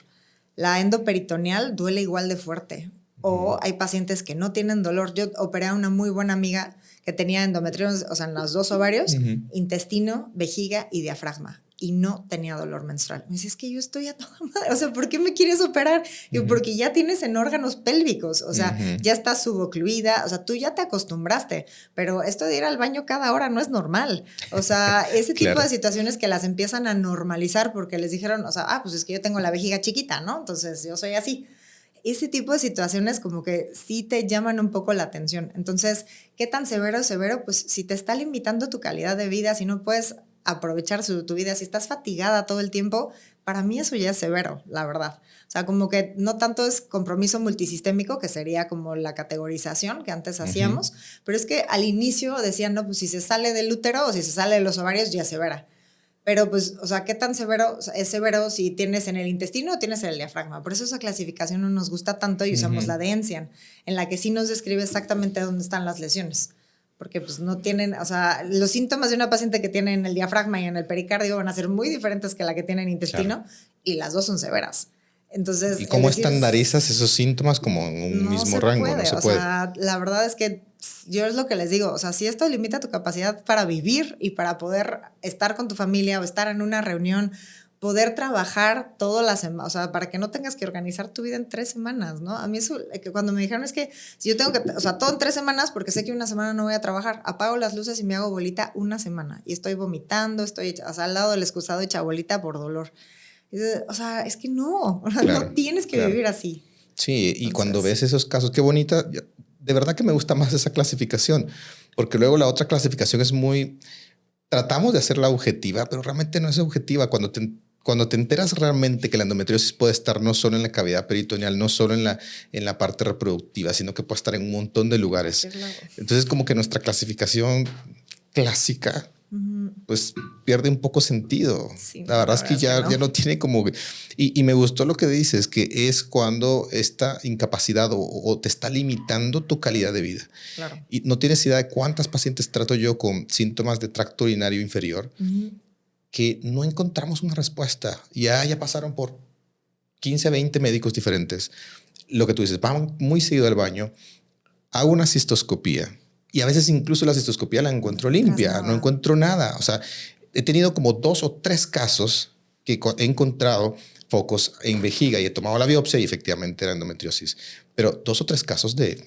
Speaker 2: La endoperitoneal duele igual de fuerte. O hay pacientes que no tienen dolor. Yo operé a una muy buena amiga que tenía endometriosis, o sea, en los 2 ovarios, intestino, vejiga y diafragma. Y no tenía dolor menstrual. Me dice, es que yo estoy a toda madre. O sea, ¿por qué me quieres operar? Y porque ya tienes en órganos pélvicos. O sea, ya estás subocluida. O sea, tú ya te acostumbraste. Pero esto de ir al baño cada hora no es normal. O sea, ese tipo de situaciones que las empiezan a normalizar porque les dijeron, o sea, pues es que yo tengo la vejiga chiquita, ¿no? Entonces yo soy así. Ese tipo de situaciones como que sí te llaman un poco la atención. Entonces, ¿qué tan severo es severo? Pues si te está limitando tu calidad de vida, si no puedes aprovechar tu vida, si estás fatigada todo el tiempo, para mí eso ya es severo, la verdad. O sea, como que no tanto es compromiso multisistémico, que sería como la categorización que antes hacíamos, pero es que al inicio decían, no, pues si se sale del útero o si se sale de los ovarios, ya es severa. Pero pues, o sea, ¿qué tan severo? O sea, es severo si tienes en el intestino o tienes en el diafragma. Por eso esa clasificación no nos gusta tanto y usamos la de ENSIAN, en la que sí nos describe exactamente dónde están las lesiones. Porque pues no tienen, o sea, los síntomas de una paciente que tiene en el diafragma y en el pericardio van a ser muy diferentes que la que tiene en intestino y las dos son severas. Entonces,
Speaker 1: ¿y cómo estandarizas esos síntomas como en un mismo rango?
Speaker 2: No se puede.
Speaker 1: O
Speaker 2: sea, la verdad es que yo es lo que les digo, o sea, si esto limita tu capacidad para vivir y para poder estar con tu familia o estar en una reunión, poder trabajar todas las semanas, o sea, para que no tengas que organizar tu vida en 3 semanas, ¿no? A mí eso, que cuando me dijeron es que si yo tengo que, o sea, todo en 3 semanas, porque sé que una semana no voy a trabajar, apago las luces y me hago bolita una semana y estoy vomitando, estoy, o sea, al lado del excusado hecha bolita por dolor. O sea, es que no, no tienes que vivir así.
Speaker 1: Sí, y cuando ves esos casos, qué bonita, de verdad que me gusta más esa clasificación, porque luego la otra clasificación es muy, tratamos de hacerla objetiva, pero realmente no es objetiva. Cuando te enteras realmente que la endometriosis puede estar no solo en la cavidad peritoneal, no solo en la parte reproductiva, sino que puede estar en un montón de lugares. Entonces, como que nuestra clasificación clásica pues pierde un poco sentido. Sí, la verdad es que ya no tiene como... Y me gustó lo que dices, que es cuando esta incapacidad o te está limitando tu calidad de vida.
Speaker 2: Claro.
Speaker 1: Y no tienes idea de cuántas pacientes trato yo con síntomas de tracto urinario inferior que no encontramos una respuesta. Ya pasaron por 15 a 20 médicos diferentes. Lo que tú dices, van muy seguido al baño, hago una cistoscopía. Y a veces incluso la cistoscopía la encuentro limpia, no encuentro nada. O sea, he tenido como 2 o 3 casos que he encontrado focos en vejiga y he tomado la biopsia y efectivamente era endometriosis. Pero 2 o 3 casos de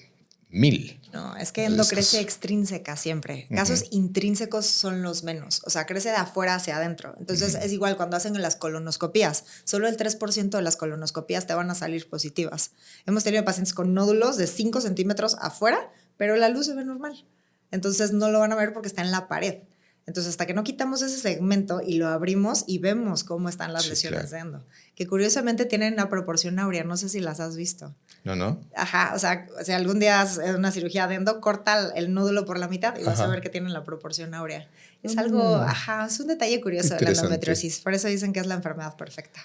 Speaker 1: 1000.
Speaker 2: No, es que endo crece extrínseca siempre. Casos intrínsecos son los menos. O sea, crece de afuera hacia adentro. Entonces es igual cuando hacen las colonoscopías. Solo el 3% de las colonoscopías te van a salir positivas. Hemos tenido pacientes con nódulos de 5 centímetros afuera, pero la luz se ve normal. Entonces no lo van a ver porque está en la pared. Entonces, hasta que no quitamos ese segmento y lo abrimos y vemos cómo están las lesiones de endo, que curiosamente tienen una proporción áurea, no sé si las has visto.
Speaker 1: No.
Speaker 2: Ajá, o sea, si algún día haces una cirugía de endo, corta el nódulo por la mitad y vas a ver que tienen la proporción áurea. Es algo, es un detalle curioso de la endometriosis. Por eso dicen que es la enfermedad perfecta.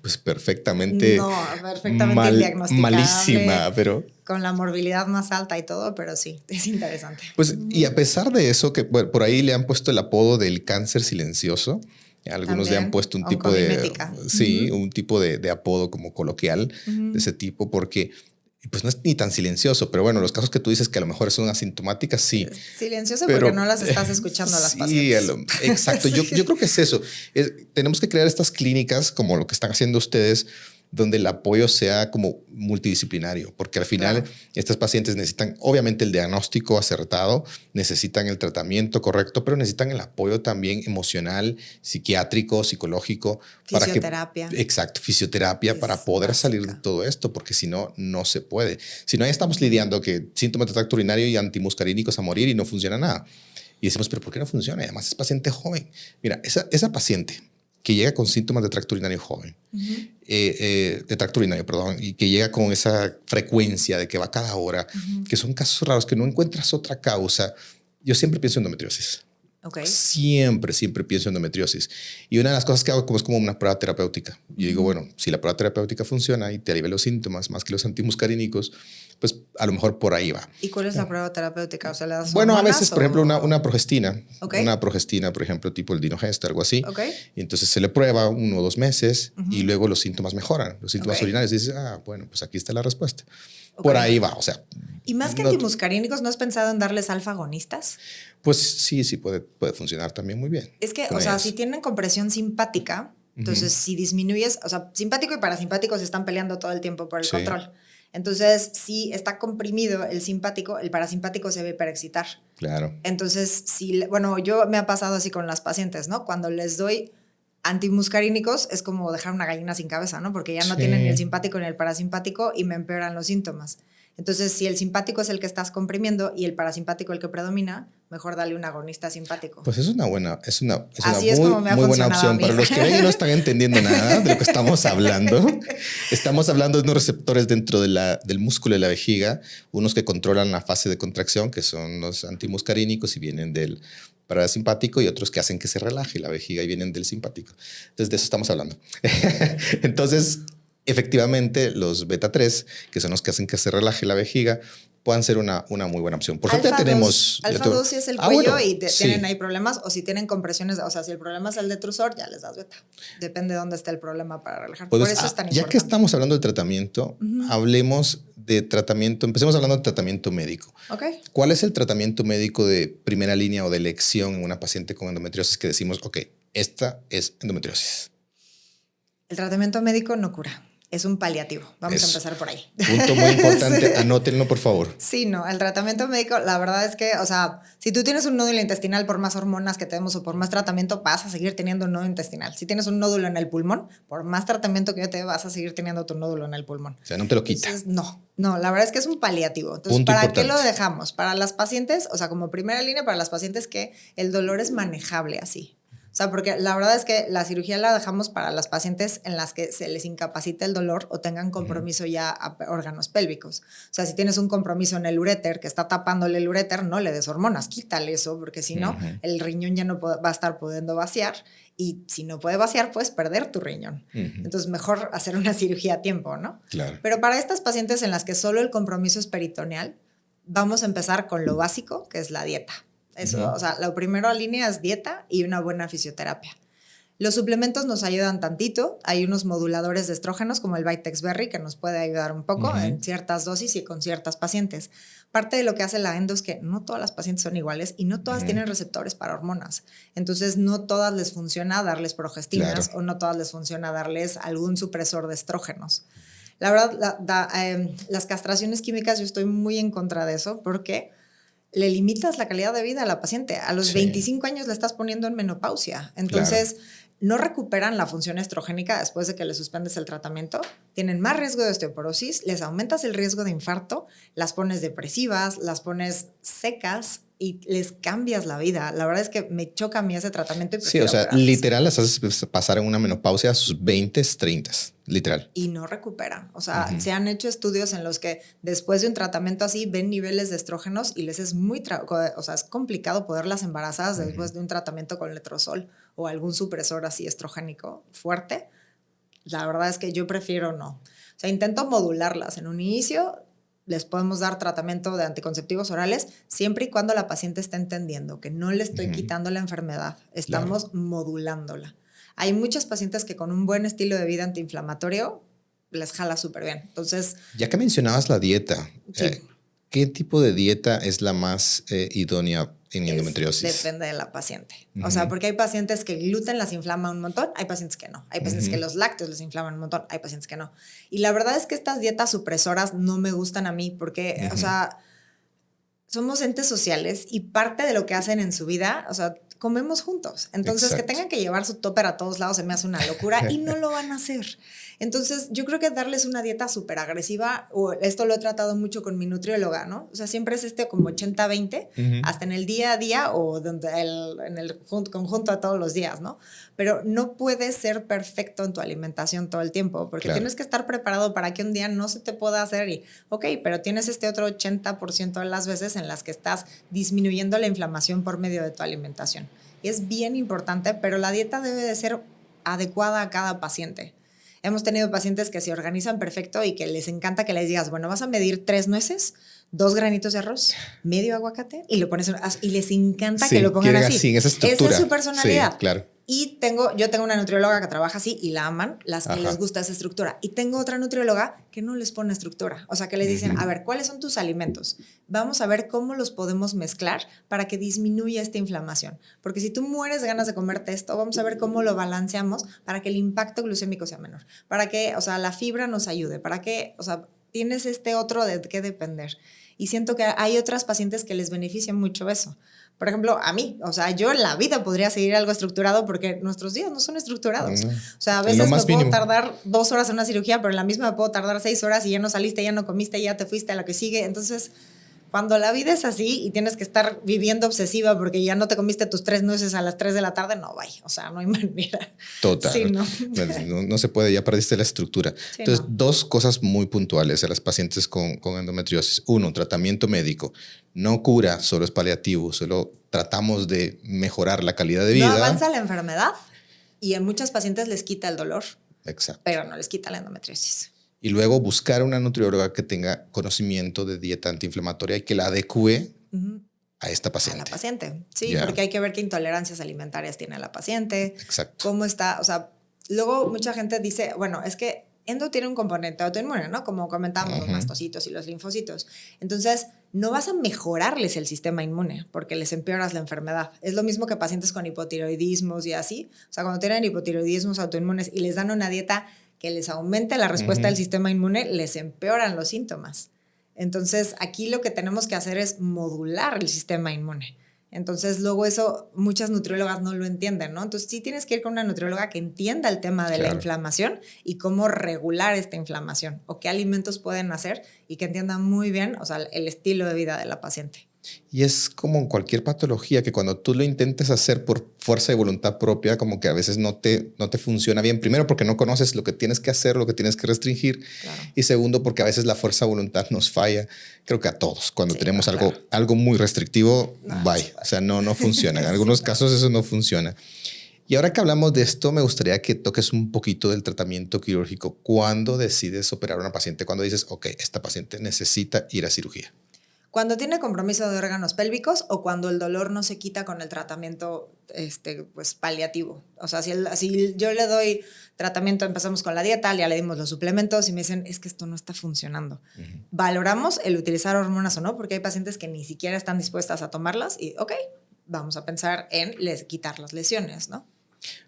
Speaker 1: Pues perfectamente.
Speaker 2: No, perfectamente indiagnosticable.
Speaker 1: Malísima, pero.
Speaker 2: Con la morbilidad más alta y todo, pero sí, es interesante.
Speaker 1: Pues, y a pesar de eso, que bueno, por ahí le han puesto el apodo del cáncer silencioso. Algunos
Speaker 2: También,
Speaker 1: le han puesto un tipo de. Sí, un tipo de apodo como coloquial de ese tipo, porque. Pues no es ni tan silencioso, pero bueno, los casos que tú dices que a lo mejor son asintomáticas, sí.
Speaker 2: Silencioso pero, porque no las estás escuchando a las pacientes.
Speaker 1: Exacto, yo creo que es eso. Tenemos que crear estas clínicas como lo que están haciendo ustedes, donde el apoyo sea como multidisciplinario, porque al final estas pacientes necesitan obviamente el diagnóstico acertado, necesitan el tratamiento correcto, pero necesitan el apoyo también emocional, psiquiátrico, psicológico.
Speaker 2: Fisioterapia.
Speaker 1: Fisioterapia para poder salir de todo esto, porque si no, no se puede. Si no, ya estamos lidiando que síntomas de tracto urinario y antimuscarínicos a morir y no funciona nada. Y decimos, pero ¿por qué no funciona? Y además es paciente joven. Mira, esa paciente que llega con síntomas de tracto urinario joven, de tracto urinario, perdón, y que llega con esa frecuencia de que va cada hora, que son casos raros, que no encuentras otra causa. Yo siempre pienso en endometriosis. Siempre pienso en endometriosis. Y una de las cosas que hago es como una prueba terapéutica. Yo digo, bueno, si la prueba terapéutica funciona y te alivia los síntomas más que los antimuscarínicos, pues a lo mejor por ahí va.
Speaker 2: ¿Y cuál es la prueba terapéutica? O sea, ¿le das
Speaker 1: bueno, a veces, por ejemplo, una progestina.
Speaker 2: Una
Speaker 1: progestina, por ejemplo, tipo el Dinogest, algo así. Y entonces se le prueba 1 o 2 meses y luego los síntomas mejoran. Los síntomas urinarios. Y dices, bueno, pues aquí está la respuesta. Por ahí va, o sea.
Speaker 2: ¿Y más que antimuscarínicos, no has pensado en darles alfa-agonistas?
Speaker 1: Pues sí, puede funcionar también muy bien.
Speaker 2: Es que, o sea, si tienen compresión simpática, entonces si disminuyes, o sea, simpático y parasimpático se están peleando todo el tiempo por el control. Entonces, si está comprimido el simpático, el parasimpático se va a hiperexcitar.
Speaker 1: Claro.
Speaker 2: Entonces, yo me ha pasado así con las pacientes, ¿no? Cuando les doy antimuscarínicos es como dejar una gallina sin cabeza, ¿no? Porque ya no tienen ni el simpático ni el parasimpático y me empeoran los síntomas. Entonces, si el simpático es el que estás comprimiendo y el parasimpático el que predomina, mejor dale un agonista simpático.
Speaker 1: Pues es una muy buena
Speaker 2: opción.
Speaker 1: Para los que ven y no están entendiendo nada de lo que estamos hablando. Estamos hablando de unos receptores dentro del músculo de la vejiga, unos que controlan la fase de contracción, que son los antimuscarínicos y vienen del parasimpático, y otros que hacen que se relaje la vejiga y vienen del simpático. Entonces, de eso estamos hablando. Entonces, efectivamente, los beta 3, que son los que hacen que se relaje la vejiga, puedan ser una muy buena opción. Por suerte ya tenemos...
Speaker 2: Alfa 2 si es el cuello y tienen ahí problemas, o si tienen compresiones, o sea, si el problema es el detrusor, ya les das beta. Depende de dónde esté el problema para relajar.
Speaker 1: Pues,
Speaker 2: por eso es tan importante.
Speaker 1: Ya que estamos hablando de tratamiento, hablemos de tratamiento. Empecemos hablando de tratamiento médico. ¿Cuál es el tratamiento médico de primera línea o de elección en una paciente con endometriosis que decimos, esta es endometriosis?
Speaker 2: El tratamiento médico no cura. Es un paliativo. Vamos a empezar por ahí.
Speaker 1: Punto muy importante. Anótenlo, por favor.
Speaker 2: Sí, no. El tratamiento médico, la verdad es que, o sea, si tú tienes un nódulo intestinal, por más hormonas que te demos o por más tratamiento, vas a seguir teniendo un nódulo intestinal. Si tienes un nódulo en el pulmón, por más tratamiento que yo te dé, vas a seguir teniendo tu nódulo en el pulmón.
Speaker 1: O sea, no te lo quita.
Speaker 2: Entonces, no, la verdad es que es un paliativo. Entonces, ¿para qué lo dejamos? Para las pacientes, o sea, como primera línea, para las pacientes que el dolor es manejable así. O sea, porque la verdad es que la cirugía la dejamos para las pacientes en las que se les incapacita el dolor o tengan compromiso ya a órganos pélvicos. O sea, si tienes un compromiso en el uréter que está tapándole el uréter, no le des hormonas, quítale eso, porque si no, el riñón ya no va a estar pudiendo vaciar. Y si no puede vaciar, puedes perder tu riñón. Entonces, mejor hacer una cirugía a tiempo, ¿no?
Speaker 1: Claro.
Speaker 2: Pero para estas pacientes en las que solo el compromiso es peritoneal, vamos a empezar con lo básico, que es la dieta. Eso, o sea, la primera línea es dieta y una buena fisioterapia. Los suplementos nos ayudan tantito. Hay unos moduladores de estrógenos como el Vitex Berry que nos puede ayudar un poco en ciertas dosis y con ciertas pacientes. Parte de lo que hace la endo es que no todas las pacientes son iguales y no todas tienen receptores para hormonas. Entonces, no todas les funciona darles progestinas o no todas les funciona darles algún supresor de estrógenos. La verdad, las castraciones químicas yo estoy muy en contra de eso porque le limitas la calidad de vida a la paciente. A los 25 años le estás poniendo en menopausia. Entonces, no recuperan la función estrogénica después de que le suspendes el tratamiento. Tienen más riesgo de osteoporosis, les aumentas el riesgo de infarto, las pones depresivas, las pones secas, y les cambias la vida. La verdad es que me choca a mí ese tratamiento. Y
Speaker 1: sí, o sea, literal las haces pasar en una menopausia a sus 20, 30, literal.
Speaker 2: Y no recuperan. O sea, se han hecho estudios en los que después de un tratamiento así ven niveles de estrógenos y les es o sea, es complicado poderlas embarazadas después de un tratamiento con letrozol o algún supresor así estrogénico fuerte. La verdad es que yo prefiero no. O sea, intento modularlas. En un inicio les podemos dar tratamiento de anticonceptivos orales siempre y cuando la paciente esté entendiendo que no le estoy quitando la enfermedad, estamos modulándola. Hay muchas pacientes que con un buen estilo de vida antiinflamatorio les jala súper bien. Entonces,
Speaker 1: ya que mencionabas la dieta,
Speaker 2: sí.
Speaker 1: ¿Qué tipo de dieta es la más idónea en endometriosis?
Speaker 2: Depende de la paciente. O sea, porque hay pacientes que el gluten las inflama un montón, hay pacientes que no. Hay pacientes que los lácteos les inflaman un montón, hay pacientes que no. Y la verdad es que estas dietas supresoras no me gustan a mí porque, o sea, somos entes sociales y parte de lo que hacen en su vida, o sea, comemos juntos. Entonces, que tengan que llevar su topper a todos lados se me hace una locura y no lo van a hacer. Entonces, yo creo que darles una dieta súper agresiva, o esto lo he tratado mucho con mi nutrióloga, ¿no? O sea, siempre es como 80-20, hasta en el día a día o en el conjunto a todos los días, ¿no? Pero no puedes ser perfecto en tu alimentación todo el tiempo, porque tienes que estar preparado para que un día no se te pueda hacer y, ok, pero tienes este otro 80% de las veces en las que estás disminuyendo la inflamación por medio de tu alimentación. Y es bien importante, pero la dieta debe de ser adecuada a cada paciente. Hemos tenido pacientes que se organizan perfecto y que les encanta que les digas, bueno, vas a medir 3 nueces, 2 granitos de arroz, medio aguacate y lo pones y les encanta que lo pongan así.
Speaker 1: Esa estructura.
Speaker 2: Esa es su personalidad.
Speaker 1: Sí, claro.
Speaker 2: Y yo tengo una nutrióloga que trabaja así y la aman, las que les gusta esa estructura. Y tengo otra nutrióloga que no les pone estructura. O sea, que les dicen, a ver, ¿cuáles son tus alimentos? Vamos a ver cómo los podemos mezclar para que disminuya esta inflamación. Porque si tú mueres de ganas de comerte esto, vamos a ver cómo lo balanceamos para que el impacto glucémico sea menor. Para que, o sea, la fibra nos ayude. Para que, o sea, tienes este otro de qué depender. Y siento que hay otras pacientes que les beneficia mucho eso. Por ejemplo, a mí, o sea, yo en la vida podría seguir algo estructurado porque nuestros días no son estructurados. O sea, a veces me puedo tardar 2 horas en una cirugía, pero en la misma me puedo tardar 6 horas y ya no saliste, ya no comiste, ya te fuiste a lo que sigue. Entonces, cuando la vida es así y tienes que estar viviendo obsesiva porque ya no te comiste tus 3 nueces a las 3 de la tarde, no vaya. O sea, no hay manera.
Speaker 1: Total.
Speaker 2: Sí,
Speaker 1: no se puede, ya perdiste la estructura. Sí, entonces, 2 cosas muy puntuales a las pacientes con endometriosis. 1, tratamiento médico. No cura, solo es paliativo, solo tratamos de mejorar la calidad de vida.
Speaker 2: No avanza la enfermedad y en muchas pacientes les quita el dolor.
Speaker 1: Exacto.
Speaker 2: Pero no les quita la endometriosis.
Speaker 1: Y luego buscar una nutrióloga que tenga conocimiento de dieta antiinflamatoria y que la adecue a esta paciente.
Speaker 2: A la paciente, sí, porque hay que ver qué intolerancias alimentarias tiene la paciente.
Speaker 1: Exacto.
Speaker 2: Cómo está, o sea, luego mucha gente dice, bueno, es que endo tiene un componente autoinmune, ¿no? Como comentábamos, los mastocitos y los linfocitos. Entonces, no vas a mejorarles el sistema inmune porque les empeoras la enfermedad. Es lo mismo que pacientes con hipotiroidismos y así. O sea, cuando tienen hipotiroidismos autoinmunes y les dan una dieta que les aumente la respuesta del sistema inmune, les empeoran los síntomas. Entonces, aquí lo que tenemos que hacer es modular el sistema inmune. Entonces, luego eso muchas nutriólogas no lo entienden, ¿no? Entonces, sí tienes que ir con una nutrióloga que entienda el tema de la inflamación y cómo regular esta inflamación o qué alimentos pueden hacer y que entienda muy bien, o sea, el estilo de vida de la paciente.
Speaker 1: Y es como en cualquier patología que cuando tú lo intentes hacer por fuerza de voluntad propia, como que a veces no te funciona bien. Primero, porque no conoces lo que tienes que hacer, lo que tienes que restringir. Claro. Y segundo, porque a veces la fuerza de voluntad nos falla. Creo que a todos. Cuando tenemos algo muy restrictivo, bye. O sea, no funciona. En algunos casos eso no funciona. Y ahora que hablamos de esto, me gustaría que toques un poquito del tratamiento quirúrgico. ¿Cuándo decides operar a una paciente? ¿Cuándo dices, ok, esta paciente necesita ir a cirugía?
Speaker 2: Cuando tiene compromiso de órganos pélvicos o cuando el dolor no se quita con el tratamiento pues, paliativo. O sea, si yo le doy tratamiento, empezamos con la dieta, ya le dimos los suplementos y me dicen, es que esto no está funcionando. Valoramos el utilizar hormonas o no, porque hay pacientes que ni siquiera están dispuestas a tomarlas y, ok, vamos a pensar en quitar las lesiones, ¿no?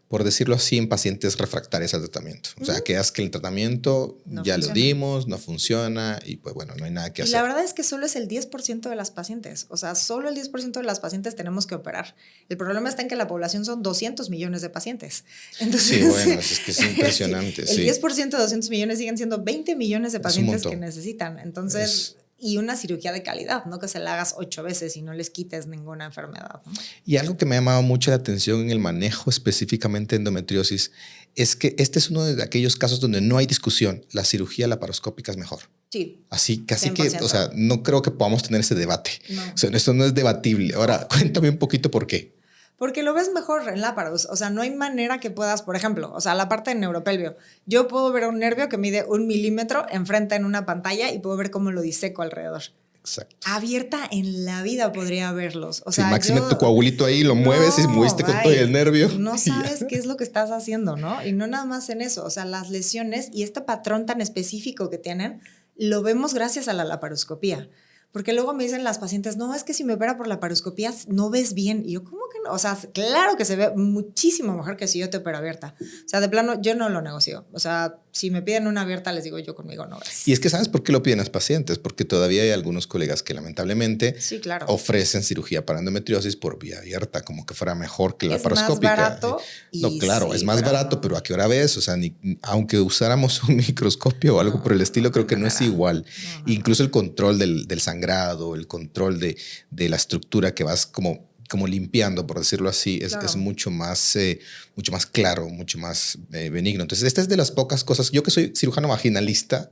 Speaker 1: Por decirlo así, en pacientes refractarios al tratamiento. O sea, que el tratamiento no ya funciona. Lo dimos, no funciona y pues bueno, no hay nada que hacer.
Speaker 2: Y la verdad es que solo es el 10% de las pacientes. O sea, solo el 10% de las pacientes tenemos que operar. El problema está en que la población son 200 millones de pacientes. Entonces,
Speaker 1: sí, bueno, es que es impresionante.
Speaker 2: El 10% de 200 millones siguen siendo 20 millones de pacientes que necesitan. Entonces... y una cirugía de calidad, no que se la hagas 8 veces y no les quites ninguna enfermedad, ¿no?
Speaker 1: Y algo que me ha llamado mucho la atención en el manejo específicamente de endometriosis es que este es uno de aquellos casos donde no hay discusión. La cirugía laparoscópica es mejor.
Speaker 2: Sí.
Speaker 1: Así, casi
Speaker 2: 100%.
Speaker 1: que, o sea, no creo que podamos tener ese debate.
Speaker 2: No.
Speaker 1: O sea, esto no es debatible. Ahora, cuéntame un poquito por qué.
Speaker 2: Porque lo ves mejor en láparos. O sea, no hay manera que puedas, por ejemplo, o sea, la parte de neuropelvio. Yo puedo ver un nervio que mide 1 milímetro enfrente en una pantalla y puedo ver cómo lo diseco alrededor.
Speaker 1: Exacto.
Speaker 2: Abierta en la vida podría verlos. O
Speaker 1: Si
Speaker 2: sea,
Speaker 1: máxime tu coagulito ahí, lo mueves y moviste con todo el nervio.
Speaker 2: No sabes qué es lo que estás haciendo, ¿no? Y no nada más en eso. O sea, las lesiones y este patrón tan específico que tienen, lo vemos gracias a la laparoscopía. Porque luego me dicen las pacientes, no, es que si me opera por laparoscopía no ves bien. Y yo, ¿cómo que no? O sea, claro que se ve muchísimo mejor que si yo te opero abierta. O sea, de plano, yo no lo negocio. O sea, si me piden una abierta, les digo, yo conmigo no ves.
Speaker 1: Y es que ¿sabes por qué lo piden las pacientes? Porque todavía hay algunos colegas que lamentablemente
Speaker 2: sí, claro,
Speaker 1: ofrecen cirugía para endometriosis por vía abierta, como que fuera mejor que la laparoscópica.
Speaker 2: Es más barato.
Speaker 1: No, claro, sí, es más barato, pero ¿a qué hora ves? O sea, aunque usáramos un microscopio o algo por el estilo, creo que no es igual. Incluso el control del sangrado, el control de la estructura que vas como limpiando, por decirlo así, es mucho más claro, mucho más benigno. Entonces, esta es de las pocas cosas. Yo que soy cirujano vaginalista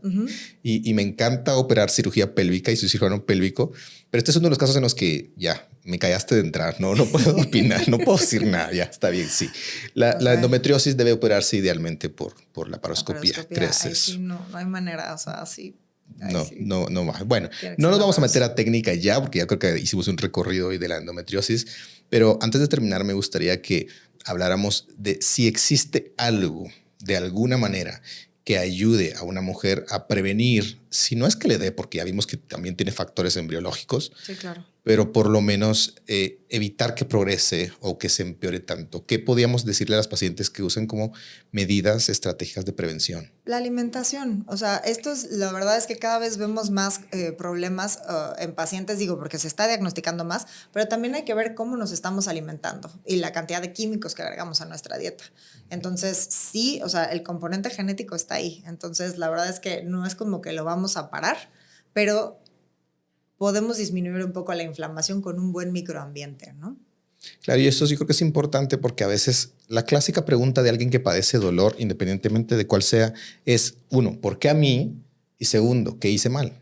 Speaker 1: y me encanta operar cirugía pélvica y soy cirujano pélvico, pero este es uno de los casos en los que ya me callaste de entrar, no puedo opinar, no puedo decir nada, ya está bien, sí. La endometriosis debe operarse idealmente por laparoscopía, creces.
Speaker 2: Sí, no hay manera, o sea, sí.
Speaker 1: No. Bueno, no nos vamos a meter a técnica ya, porque ya creo que hicimos un recorrido hoy de la endometriosis, pero antes de terminar me gustaría que habláramos de si existe algo, de alguna manera, que ayude a una mujer a prevenir, si no es que le dé, porque ya vimos que también tiene factores embriológicos,
Speaker 2: sí, claro,
Speaker 1: pero por lo menos evitar que progrese o que se empeore tanto. ¿Qué podríamos decirle a las pacientes que usen como medidas estratégicas de prevención?
Speaker 2: La alimentación. O sea, la verdad es que cada vez vemos más problemas en pacientes, digo, porque se está diagnosticando más, pero también hay que ver cómo nos estamos alimentando y la cantidad de químicos que agregamos a nuestra dieta. Entonces, sí, o sea, el componente genético está ahí. Entonces, la verdad es que no es como que lo vamos a parar, pero podemos disminuir un poco la inflamación con un buen microambiente, ¿no?
Speaker 1: Claro, y eso sí creo que es importante porque a veces la clásica pregunta de alguien que padece dolor, independientemente de cuál sea, es, uno, ¿por qué a mí? Y segundo, ¿qué hice mal?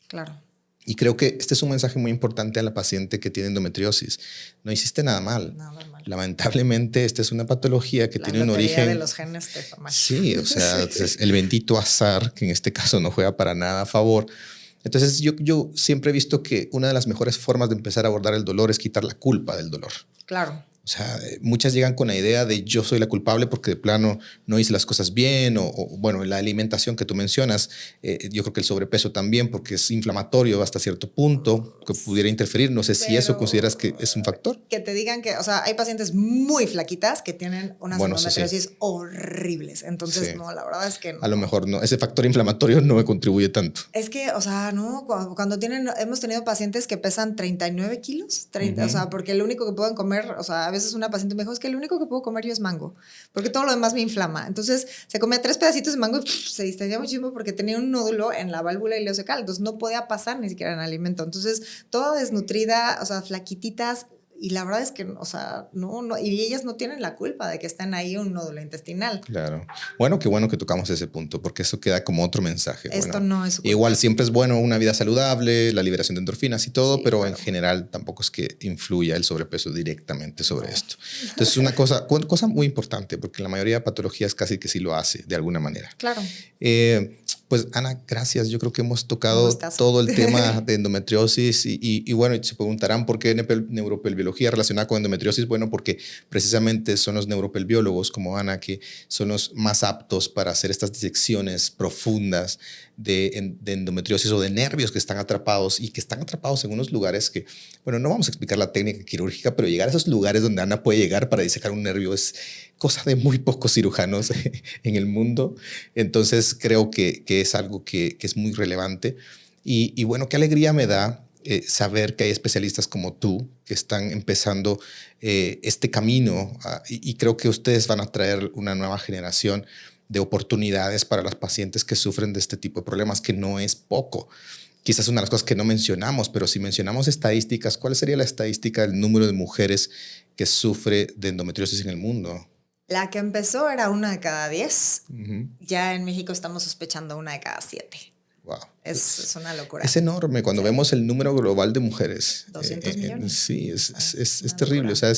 Speaker 2: Claro.
Speaker 1: Y creo que este es un mensaje muy importante a la paciente que tiene endometriosis. No hiciste nada mal.
Speaker 2: Nada mal.
Speaker 1: Lamentablemente, esta es una patología que tiene un origen...
Speaker 2: de los genes te fue mal.
Speaker 1: Sí, o sea, entonces, el bendito azar, que en este caso no juega para nada a favor. Entonces, yo siempre he visto que una de las mejores formas de empezar a abordar el dolor es quitar la culpa del dolor.
Speaker 2: Claro.
Speaker 1: O sea, muchas llegan con la idea de yo soy la culpable porque de plano no hice las cosas bien o bueno, la alimentación que tú mencionas, yo creo que el sobrepeso también porque es inflamatorio hasta cierto punto que pudiera interferir. No sé si eso consideras que es un factor.
Speaker 2: Que te digan que, o sea, hay pacientes muy flaquitas que tienen unas endometriosis horribles. Entonces, no, la verdad es que no.
Speaker 1: A lo mejor no, ese factor inflamatorio no me contribuye tanto.
Speaker 2: Es que, o sea, no, cuando hemos tenido pacientes que pesan 39 kilos, 30, o sea, porque lo único que pueden comer, o sea, a veces una paciente me dijo, es que lo único que puedo comer yo es mango, porque todo lo demás me inflama. Entonces se comía 3 pedacitos de mango y se distendía muchísimo porque tenía un nódulo en la válvula ileocecal, entonces no podía pasar ni siquiera en alimento. Entonces, toda desnutrida, o sea, flaquititas. Y la verdad es que, o sea, no, y ellas no tienen la culpa de que estén ahí un nódulo intestinal.
Speaker 1: Claro. Bueno, qué bueno que tocamos ese punto, porque eso queda como otro mensaje.
Speaker 2: Esto no es culpa.
Speaker 1: Igual siempre es bueno una vida saludable, la liberación de endorfinas y todo, sí, pero claro, en general tampoco es que influya el sobrepeso directamente sobre esto. Entonces es una cosa muy importante, porque la mayoría de patologías casi que sí lo hace de alguna manera.
Speaker 2: Claro.
Speaker 1: Pues Ana, gracias. Yo creo que hemos tocado todo el tema de endometriosis y bueno, se preguntarán por qué neuropelviología relacionada con endometriosis. Bueno, porque precisamente son los neuropelviólogos como Ana que son los más aptos para hacer estas disecciones profundas de endometriosis o de nervios que están atrapados y que están atrapados en unos lugares que, bueno, no vamos a explicar la técnica quirúrgica, pero llegar a esos lugares donde Ana puede llegar para disecar un nervio es cosa de muy pocos cirujanos en el mundo. Entonces creo que es algo que es muy relevante y bueno, qué alegría me da saber que hay especialistas como tú que están empezando este camino y creo que ustedes van a traer una nueva generación de oportunidades para las pacientes que sufren de este tipo de problemas, que no es poco. quizás una de las cosas que no mencionamos, pero si mencionamos estadísticas, ¿cuál sería la estadística del número de mujeres que sufre de endometriosis en el mundo?
Speaker 2: La que empezó era 1 de cada 10.
Speaker 1: Ujú.
Speaker 2: Ya en México estamos sospechando 1 de cada 7.
Speaker 1: Wow.
Speaker 2: Es una locura.
Speaker 1: Es enorme cuando vemos el número global de mujeres.
Speaker 2: 200 millones.
Speaker 1: Sí, es
Speaker 2: Locura.
Speaker 1: terrible. O sea,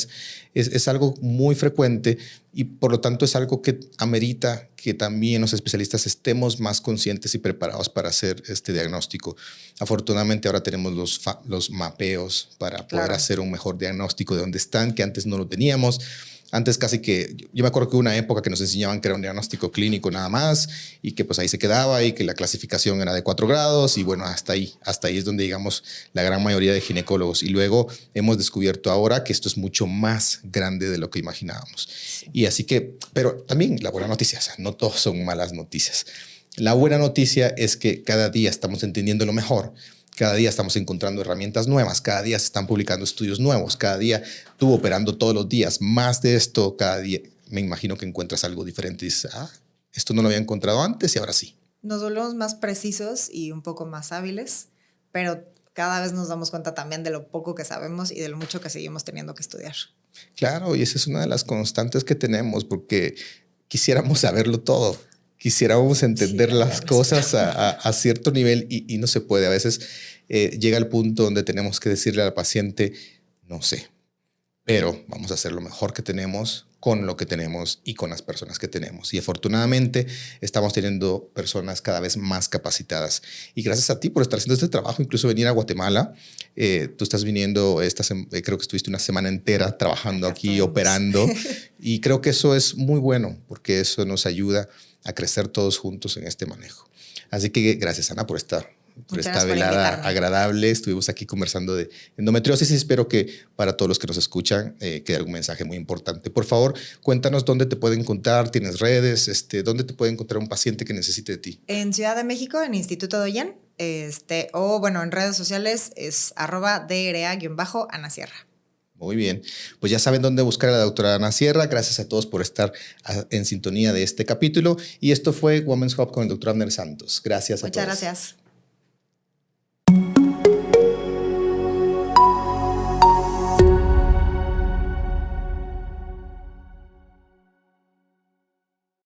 Speaker 1: es algo muy frecuente y por lo tanto es algo que amerita que también los especialistas estemos más conscientes y preparados para hacer este diagnóstico. Afortunadamente ahora tenemos los mapeos para poder hacer un mejor diagnóstico de dónde están, que antes no lo teníamos. Antes casi que, yo me acuerdo que hubo una época que nos enseñaban que era un diagnóstico clínico nada más y que pues ahí se quedaba y que la clasificación era de 4 grados y bueno, hasta ahí es donde digamos la gran mayoría de ginecólogos. Y luego hemos descubierto ahora que esto es mucho más grande de lo que imaginábamos. Sí. Y así que, pero también la buena noticia, o sea, no todos son malas noticias. La buena noticia es que cada día estamos entendiendo lo mejor. Cada día estamos encontrando herramientas nuevas, cada día se están publicando estudios nuevos, cada día tú operando todos los días, más de esto, cada día me imagino que encuentras algo diferente y dices, esto no lo había encontrado antes y ahora sí.
Speaker 2: Nos volvemos más precisos y un poco más hábiles, pero cada vez nos damos cuenta también de lo poco que sabemos y de lo mucho que seguimos teniendo que estudiar.
Speaker 1: Claro, y esa es una de las constantes que tenemos porque quisiéramos saberlo todo. Quisiéramos entender las cosas a cierto nivel y no se puede. A veces llega el punto donde tenemos que decirle al paciente, no sé, pero vamos a hacer lo mejor que tenemos con lo que tenemos y con las personas que tenemos. Y afortunadamente estamos teniendo personas cada vez más capacitadas. Y gracias a ti por estar haciendo este trabajo, incluso venir a Guatemala. Tú estás viniendo, creo que estuviste una semana entera trabajando aquí, operando. Y creo que eso es muy bueno porque eso nos ayuda a crecer todos juntos en este manejo. Así que gracias, Ana, por esta velada agradable. Estuvimos aquí conversando de endometriosis y espero que para todos los que nos escuchan quede algún mensaje muy importante. Por favor, cuéntanos dónde te pueden encontrar, tienes redes, dónde te puede encontrar un paciente que necesite de ti.
Speaker 2: En Ciudad de México, en Instituto Doyen, o bueno, en redes sociales es @DRA_Ana Sierra.
Speaker 1: Muy bien, pues ya saben dónde buscar a la doctora Ana Sierra. Gracias a todos por estar en sintonía de este capítulo. Y esto fue Women's Hub con el doctor Abner Santos. Gracias a todos.
Speaker 2: Muchas gracias.